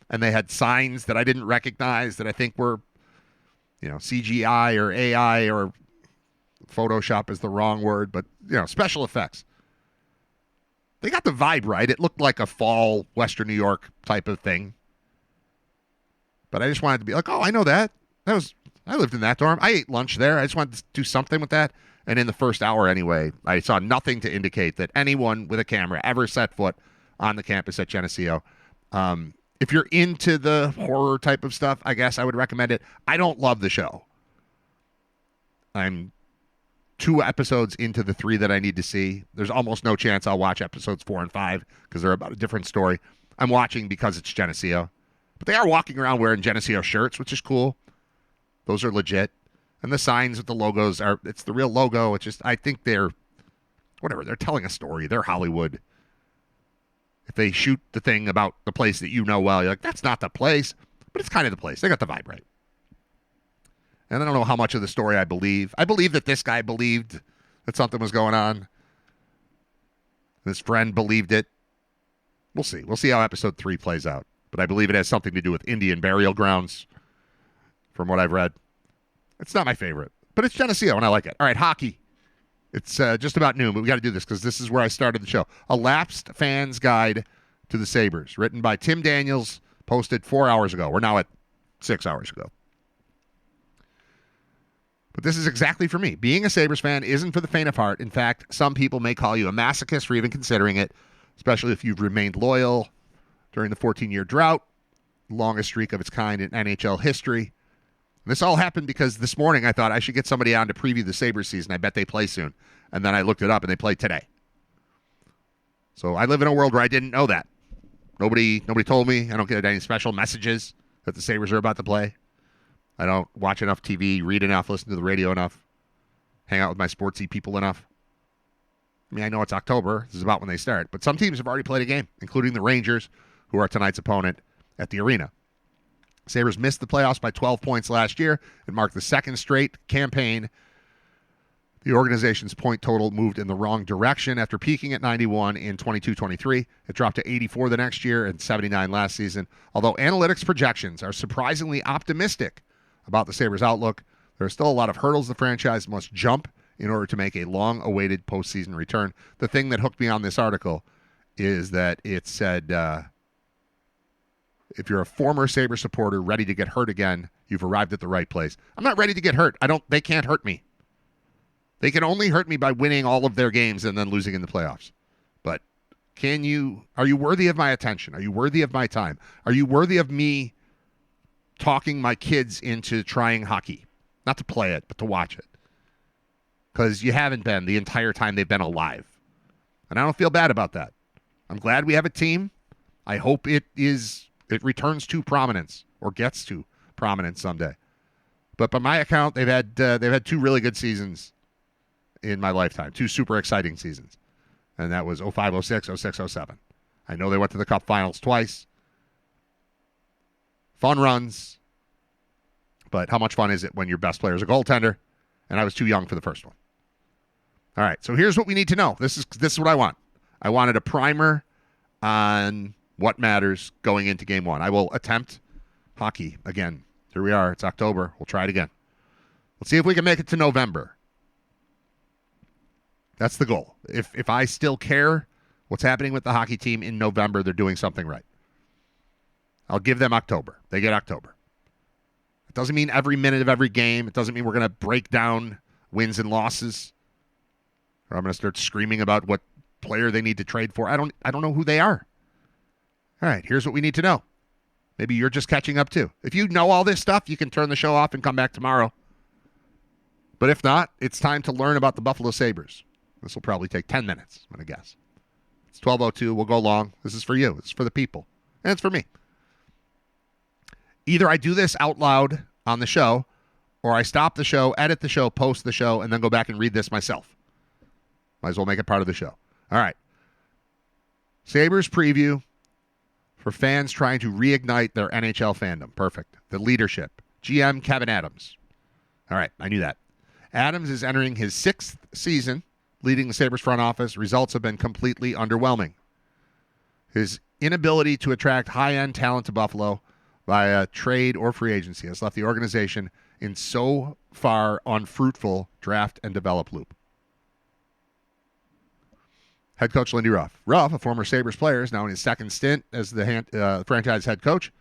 And they had signs that I didn't recognize that I think were, CGI or AI or Photoshop is the wrong word, but, special effects. They got the vibe right. It looked like a fall Western New York type of thing. But I just wanted to be like, oh, I know that. I lived in that dorm. I ate lunch there. I just wanted to do something with that. And in the first hour anyway, I saw nothing to indicate that anyone with a camera ever set foot on the campus at Geneseo. If you're into the horror type of stuff, I guess I would recommend it. I don't love the show. I'm 2 episodes into the 3 that I need to see. There's almost no chance I'll watch episodes 4 and 5 because they're about a different story. I'm watching because it's Geneseo. But they are walking around wearing Geneseo shirts, which is cool. Those are legit. And the signs with the logos it's the real logo. It's just, I think they're telling a story. They're Hollywood. If they shoot the thing about the place that you know well, you're like, that's not the place, but it's kind of the place. They got the vibe right. And I don't know how much of the story I believe. I believe that this guy believed that something was going on. His friend believed it. We'll see. We'll see how episode 3 plays out. But I believe it has something to do with Indian burial grounds, from what I've read. It's not my favorite, but it's Geneseo, and I like it. All right, hockey. It's just about noon, but we got to do this because this is where I started the show. A Lapsed Fan's Guide to the Sabres, written by Tim Daniels, posted 4 hours ago. We're now at 6 hours ago. But this is exactly for me. Being a Sabres fan isn't for the faint of heart. In fact, some people may call you a masochist for even considering it, especially if you've remained loyal during the 14-year drought, longest streak of its kind in NHL history. This all happened because this morning I thought I should get somebody on to preview the Sabres season. I bet they play soon. And then I looked it up and they play today. So I live in a world where I didn't know that. Nobody told me. I don't get any special messages that the Sabres are about to play. I don't watch enough TV, read enough, listen to the radio enough, hang out with my sportsy people enough. I mean, I know it's October. This is about when they start. But some teams have already played a game, including the Rangers, who are tonight's opponent at the arena. Sabres missed the playoffs by 12 points last year. It marked the second straight campaign. The organization's point total moved in the wrong direction after peaking at 91 in 22-23. It dropped to 84 the next year and 79 last season. Although analytics projections are surprisingly optimistic about the Sabres' outlook, there are still a lot of hurdles the franchise must jump in order to make a long-awaited postseason return. The thing that hooked me on this article is that it said, if you're a former Sabre supporter ready to get hurt again, you've arrived at the right place. I'm not ready to get hurt. They can't hurt me. They can only hurt me by winning all of their games and then losing in the playoffs. But are you worthy of my attention? Are you worthy of my time? Are you worthy of me talking my kids into trying hockey? Not to play it, but to watch it. Because you haven't been the entire time they've been alive. And I don't feel bad about that. I'm glad we have a team. I hope it returns to prominence or gets to prominence someday. But by my account, they've had 2 really good seasons in my lifetime, 2 super exciting seasons. And that was 05, 06, 06, 07. I know they went to the Cup Finals twice. Fun runs. But how much fun is it when your best player is a goaltender? And I was too young for the first one. All right, so here's what we need to know. This is what I want. I wanted a primer on what matters going into Game 1. I will attempt hockey again. Here we are. It's October. We'll try it again. Let's see if we can make it to November. That's the goal. If I still care what's happening with the hockey team in November, they're doing something right. I'll give them October. They get October. Doesn't mean every minute of every game. It doesn't mean we're going to break down wins and losses. Or I'm going to start screaming about what player they need to trade for. I don't know who they are. All right, here's what we need to know. Maybe you're just catching up too. If you know all this stuff, you can turn the show off and come back tomorrow. But if not, it's time to learn about the Buffalo Sabres. This will probably take 10 minutes, I'm going to guess. It's 12:02. We'll go long. This is for you. It's for the people. And it's for me. Either I do this out loud on the show, or I stop the show, edit the show, post the show, and then go back and read this myself. Might as well make it part of the show. All right. Sabres preview for fans trying to reignite their NHL fandom. Perfect. The leadership. GM Kevin Adams. All right, I knew that. Adams is entering his 6th season leading the Sabres front office. Results have been completely underwhelming. His inability to attract high-end talent to Buffalo via trade or free agency has left the organization in so far unfruitful draft and develop loop. Head coach Lindy Ruff. Ruff, a former Sabres player, is now in his 2nd stint as the franchise head coach.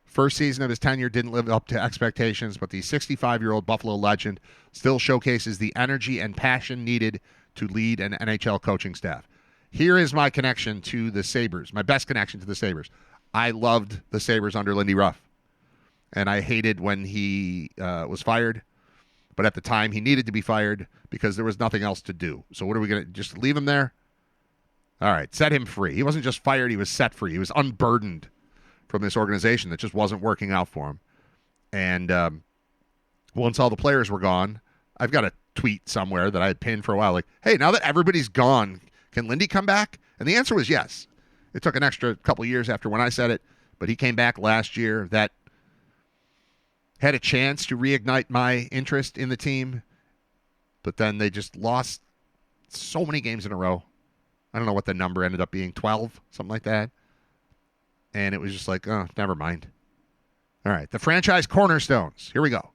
First season of his tenure didn't live up to expectations, but the 65-year-old Buffalo legend still showcases the energy and passion needed to lead an NHL coaching staff. Here is my connection to the Sabres, my best connection to the Sabres. I loved the Sabres under Lindy Ruff, and I hated when he was fired. But at the time, he needed to be fired because there was nothing else to do. So what are we going to just leave him there? All right, set him free. He wasn't just fired, he was set free. He was unburdened from this organization that just wasn't working out for him. And once all the players were gone, I've got a tweet somewhere that I had pinned for a while, like, hey, now that everybody's gone, can Lindy come back? And the answer was yes. It took an extra couple years after when I said it, but he came back last year. That had a chance to reignite my interest in the team, but then they just lost so many games in a row. I don't know what the number ended up being, 12, something like that. And it was just like, oh, never mind. All right, the franchise cornerstones. Here we go.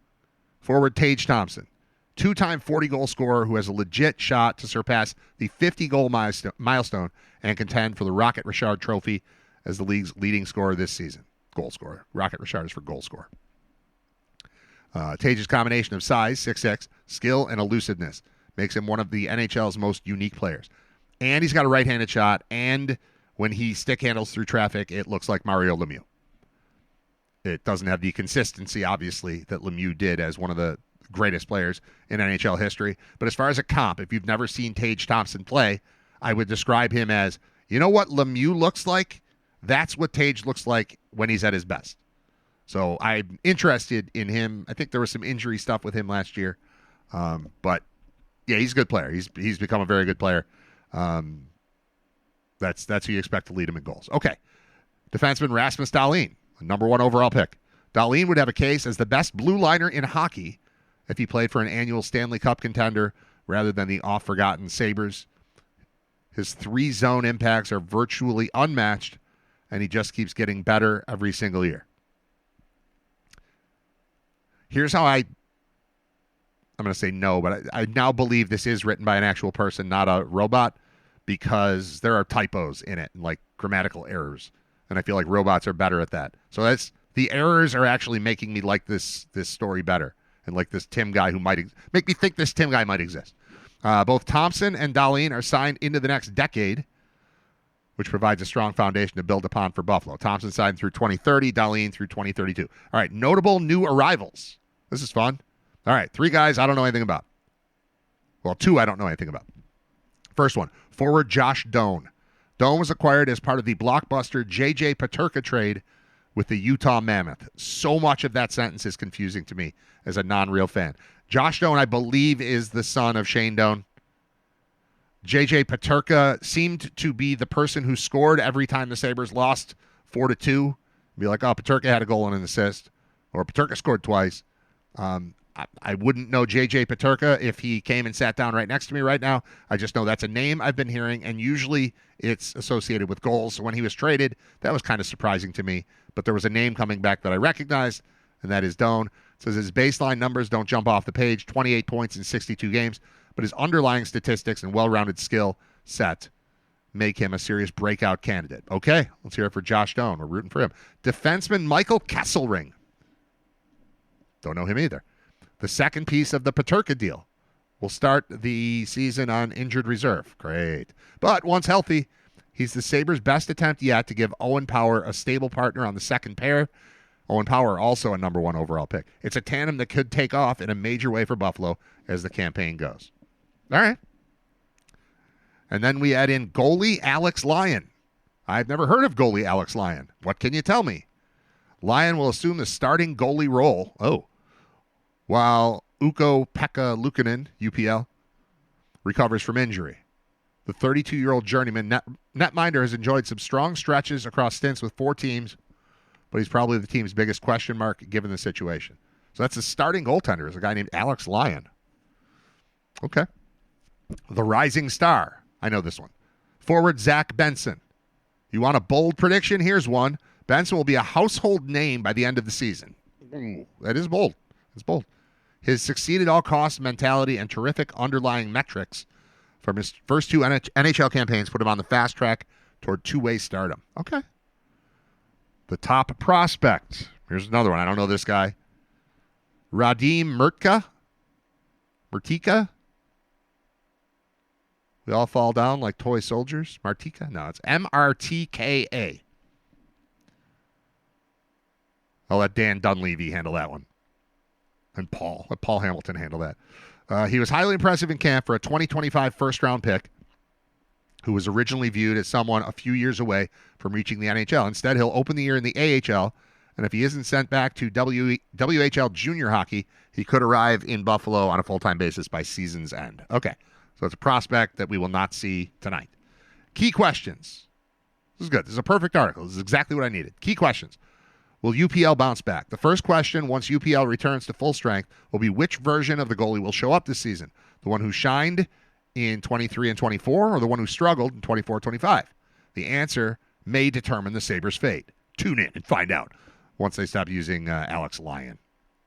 Forward Tage Thompson, 2-time 40-goal scorer who has a legit shot to surpass the 50-goal milestone and contend for the Rocket Richard Trophy as the league's leading scorer this season. Goal scorer. Rocket Richard is for goal scorer. Tage's combination of size, 6'6", skill, and elusiveness makes him one of the NHL's most unique players. And he's got a right-handed shot, and when he stick handles through traffic, it looks like Mario Lemieux. It doesn't have the consistency, obviously, that Lemieux did as one of the greatest players in NHL history. But as far as a comp, if you've never seen Tage Thompson play, I would describe him as, you know what Lemieux looks like? That's what Tage looks like when he's at his best. So I'm interested in him. I think there was some injury stuff with him last year. But, yeah, he's a good player. He's become a very good player. That's who you expect to lead him in goals. Okay. Defenseman Rasmus Dahlin, a number 1 overall pick. Dahlin would have a case as the best blue liner in hockey if he played for an annual Stanley Cup contender rather than the oft-forgotten Sabres. His 3-zone impacts are virtually unmatched, and he just keeps getting better every single year. Here's how I'm going to say no, but I now believe this is written by an actual person, not a robot, because there are typos in it and like grammatical errors, and I feel like robots are better at that. So the errors are actually making me like this story better, and like this Tim guy who might make me think this Tim guy might exist. Both Thompson and Dahlin are signed into the next decade, which provides a strong foundation to build upon for Buffalo. Thompson signed through 2030, Dahlin through 2032. All right, notable new arrivals. This is fun. All right, 3 guys I don't know anything about. Well, 2 I don't know anything about. First one, forward Josh Doan. Doan was acquired as part of the blockbuster J.J. Peterka trade with the Utah Mammoth. So much of that sentence is confusing to me as a non-real fan. Josh Doan, I believe, is the son of Shane Doan. J.J. Peterka seemed to be the person who scored every time the Sabres lost 4-2. Be like, oh, Peterka had a goal and an assist. Or Peterka scored twice. I wouldn't know J.J. Peterka if he came and sat down right next to me right now. I just know that's a name I've been hearing, and usually it's associated with goals. So when he was traded, that was kind of surprising to me. But there was a name coming back that I recognized, and that is Doan. It says his baseline numbers don't jump off the page, 28 points in 62 games, but his underlying statistics and well-rounded skill set make him a serious breakout candidate. Okay, let's hear it for Josh Doan. We're rooting for him. Defenseman Michael Kesselring. Don't know him either. The second piece of the Paterka deal will start the season on injured reserve. Great. But once healthy, he's the Sabres' best attempt yet to give Owen Power a stable partner on the second pair. Owen Power also a number 1 overall pick. It's a tandem that could take off in a major way for Buffalo as the campaign goes. All right. And then we add in goalie Alex Lyon. I've never heard of goalie Alex Lyon. What can you tell me? Lyon will assume the starting goalie role. While Ukko-Pekka Luukkonen, UPL, recovers from injury. The 32-year-old journeyman netminder has enjoyed some strong stretches across stints with 4 teams, but he's probably the team's biggest question mark given the situation. So that's the starting goaltender is a guy named Alex Lyon. Okay. The rising star. I know this one. Forward Zach Benson. You want a bold prediction? Here's one. Benson will be a household name by the end of the season. That is bold. It's bold. His succeed at all costs mentality and terrific underlying metrics from his first 2 NHL campaigns put him on the fast track toward two-way stardom. Okay. The top prospect. Here's another one. I don't know this guy. Radim Murtika. We all fall down like toy soldiers. Martika? No, it's Mrtka. I'll let Dan Dunleavy handle that one. And let Paul Hamilton handle that. He was highly impressive in camp for a 2025 first-round pick who was originally viewed as someone a few years away from reaching the NHL. Instead, he'll open the year in the AHL, and if he isn't sent back to WHL junior hockey, he could arrive in Buffalo on a full-time basis by season's end. Okay, so it's a prospect that we will not see tonight. Key questions. This is good. This is a perfect article. This is exactly what I needed. Key questions. Will UPL bounce back? The first question, once UPL returns to full strength, will be which version of the goalie will show up this season? The one who shined in 23 and 24 or the one who struggled in 24-25? The answer may determine the Sabres' fate. Tune in and find out once they stop using Alex Lyon,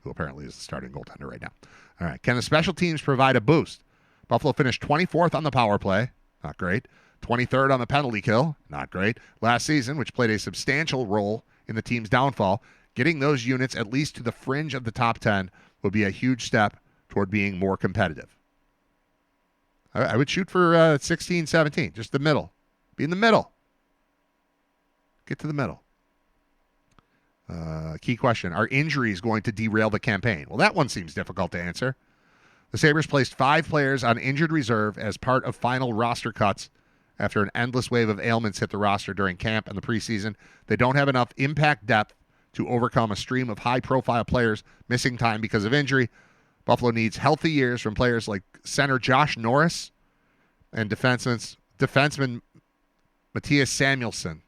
who apparently is the starting goaltender right now. All right. Can the special teams provide a boost? Buffalo finished 24th on the power play. Not great. 23rd on the penalty kill. Not great. Last season, which played a substantial role in the team's downfall, getting those units at least to the fringe of the top 10 would be a huge step toward being more competitive. I would shoot for 16, 17, just the middle. Be in the middle. Get to the middle. Key question, are injuries going to derail the campaign? Well, that one seems difficult to answer. The Sabres placed 5 players on injured reserve as part of final roster cuts after an endless wave of ailments hit the roster during camp and the preseason. They don't have enough impact depth to overcome a stream of high-profile players missing time because of injury. Buffalo needs healthy years from players like center Josh Norris and defenseman Matthias Samuelsson,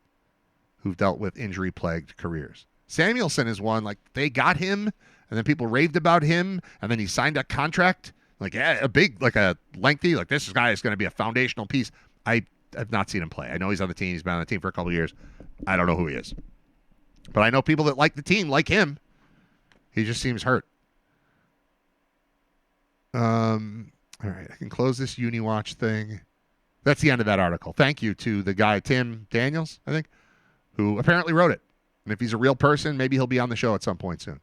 who've dealt with injury-plagued careers. Samuelsson is one, like, they got him, and then people raved about him, and then he signed a contract, like, a big, like a lengthy, like, this guy is going to be a foundational piece. I have not seen him play. I know he's on the team. He's been on the team for a couple of years. I don't know who he is. But I know people that like the team, like him. He just seems hurt. All right, I can close this UniWatch thing. That's the end of that article. Thank you to the guy, Tim Daniels, I think, who apparently wrote it. And if he's a real person, maybe he'll be on the show at some point soon.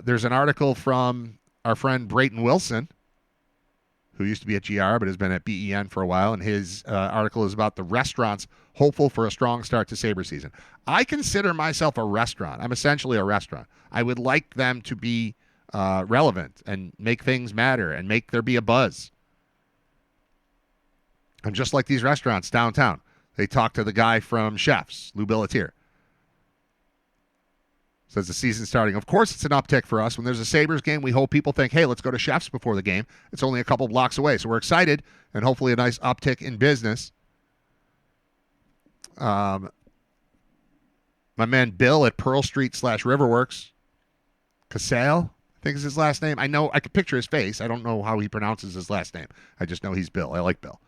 There's an article from our friend Brayton Wilson, who used to be at GR but has been at BEN for a while, and his article is about the restaurants hopeful for a strong start to Sabre season. I consider myself a restaurant. I'm essentially a restaurant. I would like them to be relevant and make things matter and make there be a buzz. And just like these restaurants downtown, they talk to the guy from Chefs, Lou Billetier. Says the season's starting. Of course, it's an uptick for us. When there's a Sabres game, we hope people think, hey, let's go to Chefs before the game. It's only a couple blocks away. So we're excited and hopefully a nice uptick in business. My man Bill at Pearl Street /Riverworks, Casale, I think is his last name. I know I could picture his face. I don't know how he pronounces his last name. I just know he's Bill. I like Bill.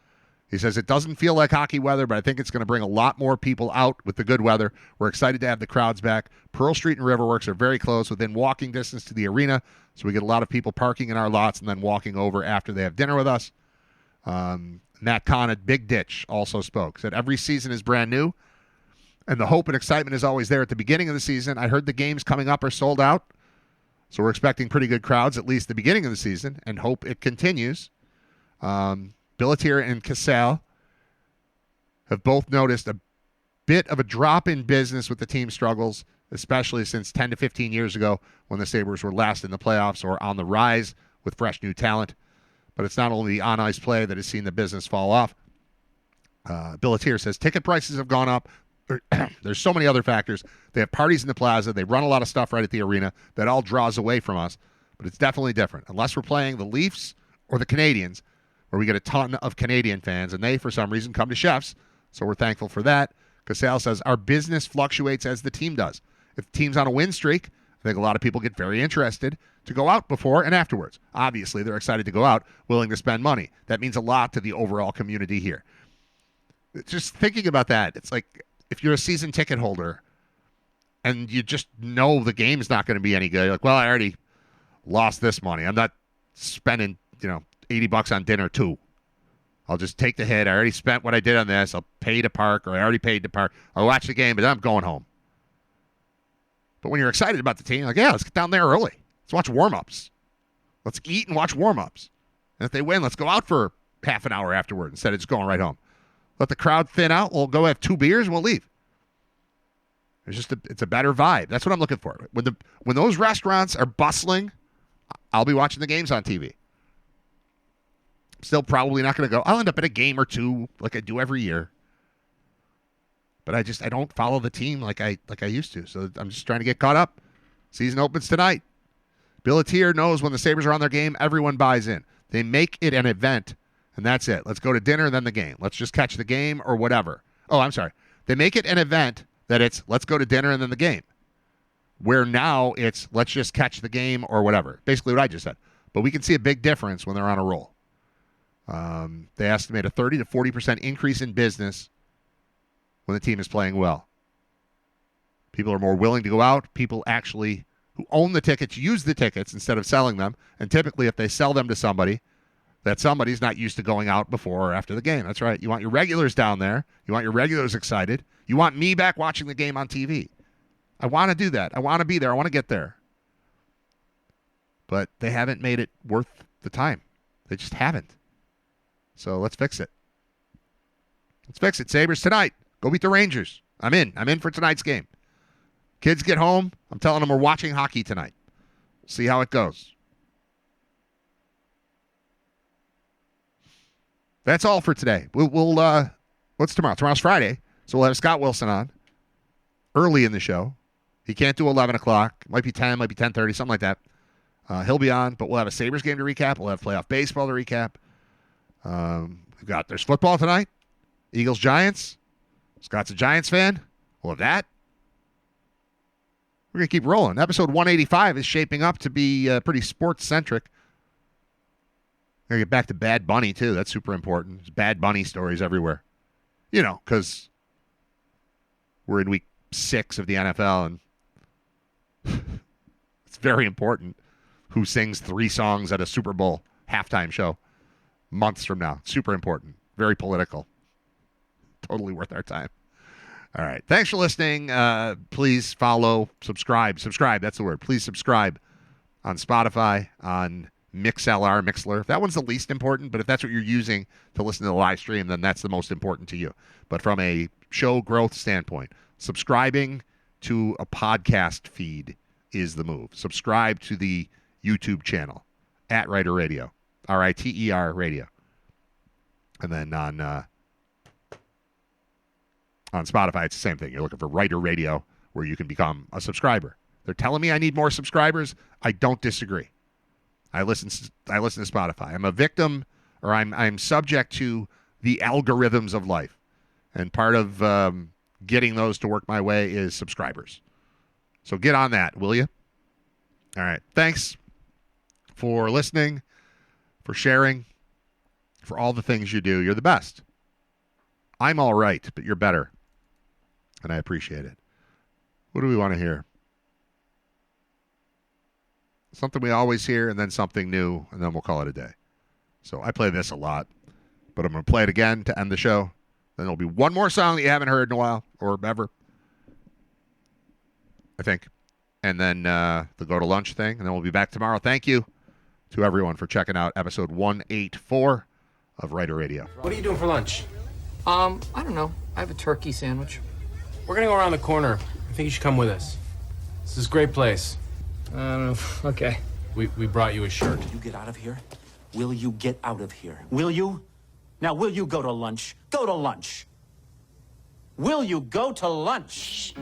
He says, it doesn't feel like hockey weather, but I think it's going to bring a lot more people out with the good weather. We're excited to have the crowds back. Pearl Street and Riverworks are very close, within walking distance to the arena, so we get a lot of people parking in our lots and then walking over after they have dinner with us. Matt Kahn at Big Ditch also spoke. Said, every season is brand new, and the hope and excitement is always there at the beginning of the season. I heard the games coming up are sold out. So we're expecting pretty good crowds, at least the beginning of the season, and hope it continues. Billetier and Casale have both noticed a bit of a drop in business with the team struggles, especially since 10 to 15 years ago when the Sabres were last in the playoffs or on the rise with fresh new talent. But it's not only the on-ice play that has seen the business fall off. Billetier says ticket prices have gone up. There's so many other factors. They have parties in the plaza. They run a lot of stuff right at the arena. That all draws away from us. But it's definitely different. Unless we're playing the Leafs or the Canadiens, where we get a ton of Canadian fans, and they, for some reason, come to Chefs. So we're thankful for that. Casale says our business fluctuates as the team does. If the team's on a win streak, I think a lot of people get very interested to go out before and afterwards. Obviously, they're excited to go out, willing to spend money. That means a lot to the overall community here. Just thinking about that, it's like if you're a season ticket holder and you just know the game's not going to be any good, you're like, well, I already lost this money. I'm not spending, $80 on dinner too. I'll just take the hit. I already spent what I did on this. I'll pay to park, or I already paid to park. I'll watch the game, but then I'm going home. But when you're excited about the team, you're like, yeah, let's get down there early. Let's watch warm-ups. Let's eat and watch warm-ups. And if they win, let's go out for half an hour afterward instead of just going right home. Let the crowd thin out. We'll go have 2 beers and we'll leave. It's a better vibe. That's what I'm looking for. When those restaurants are bustling, I'll be watching the games on TV. Still probably not going to go. I'll end up at a game or two like I do every year. But I don't follow the team like I used to. So I'm just trying to get caught up. Season opens tonight. Billetier knows when the Sabres are on their game, everyone buys in. They make it an event, and that's it. Let's go to dinner, then the game. Let's just catch the game or whatever. Oh, I'm sorry. They make it an event that it's let's go to dinner and then the game. Where now it's let's just catch the game or whatever. Basically what I just said. But we can see a big difference when they're on a roll. They estimate a 30 to 40% increase in business when the team is playing well. People are more willing to go out. People actually who own the tickets use the tickets instead of selling them. And typically if they sell them to somebody, that somebody's not used to going out before or after the game. That's right. You want your regulars down there. You want your regulars excited. You want me back watching the game on TV. I want to do that. I want to be there. I want to get there. But they haven't made it worth the time. They just haven't. So let's fix it. Let's fix it. Sabres tonight. Go beat the Rangers. I'm in. I'm in for tonight's game. Kids get home. I'm telling them we're watching hockey tonight. We'll see how it goes. That's all for today. We'll what's tomorrow? Tomorrow's Friday. So we'll have Scott Wilson on early in the show. He can't do 11 o'clock. Might be 10, might be 10:30, something like that. He'll be on, but we'll have a Sabres game to recap. We'll have playoff baseball to recap. There's football tonight. Eagles, Giants. Scott's a Giants fan. We'll have that. We're going to keep rolling. Episode 185 is shaping up to be pretty sports-centric. We're going to get back to Bad Bunny, too. That's super important. There's Bad Bunny stories everywhere. Because we're in week 6 of the NFL, and it's very important who sings 3 songs at a Super Bowl halftime show months from now. Super important. Very political. Totally worth our time. All right. Thanks for listening. Please follow, subscribe. Subscribe, that's the word. Please subscribe on Spotify, on Mixlr. That one's the least important, but if that's what you're using to listen to the live stream, then that's the most important to you. But from a show growth standpoint, subscribing to a podcast feed is the move. Subscribe to the YouTube channel at Writer Radio, RITER Radio. And then on Spotify, it's the same thing. You're looking for Writer Radio, where you can become a subscriber. They're telling me I need more subscribers. I don't disagree. I listen to Spotify. I'm a victim, or I'm subject to the algorithms of life. And part of getting those to work my way is subscribers. So get on that, will you? All right. Thanks for listening, for sharing, for all the things you do. You're the best. I'm all right, but you're better. And I appreciate it. What do we want to hear? Something we always hear, and then something new, and then we'll call it a day. So I play this a lot, but I'm going to play it again to end the show. Then there'll be one more song that you haven't heard in a while, or ever, I think. and then the go to lunch thing, and then we'll be back tomorrow. Thank you to everyone for checking out episode 184 of Writer Radio. What are you doing for lunch? I don't know. I have a turkey sandwich. We're gonna go around the corner. I think you should come with us. This is a great place. I don't know. Okay. We brought you a shirt. You get out of here? Will you get out of here? Will you? Now, will you go to lunch? Go to lunch. Will you go to lunch?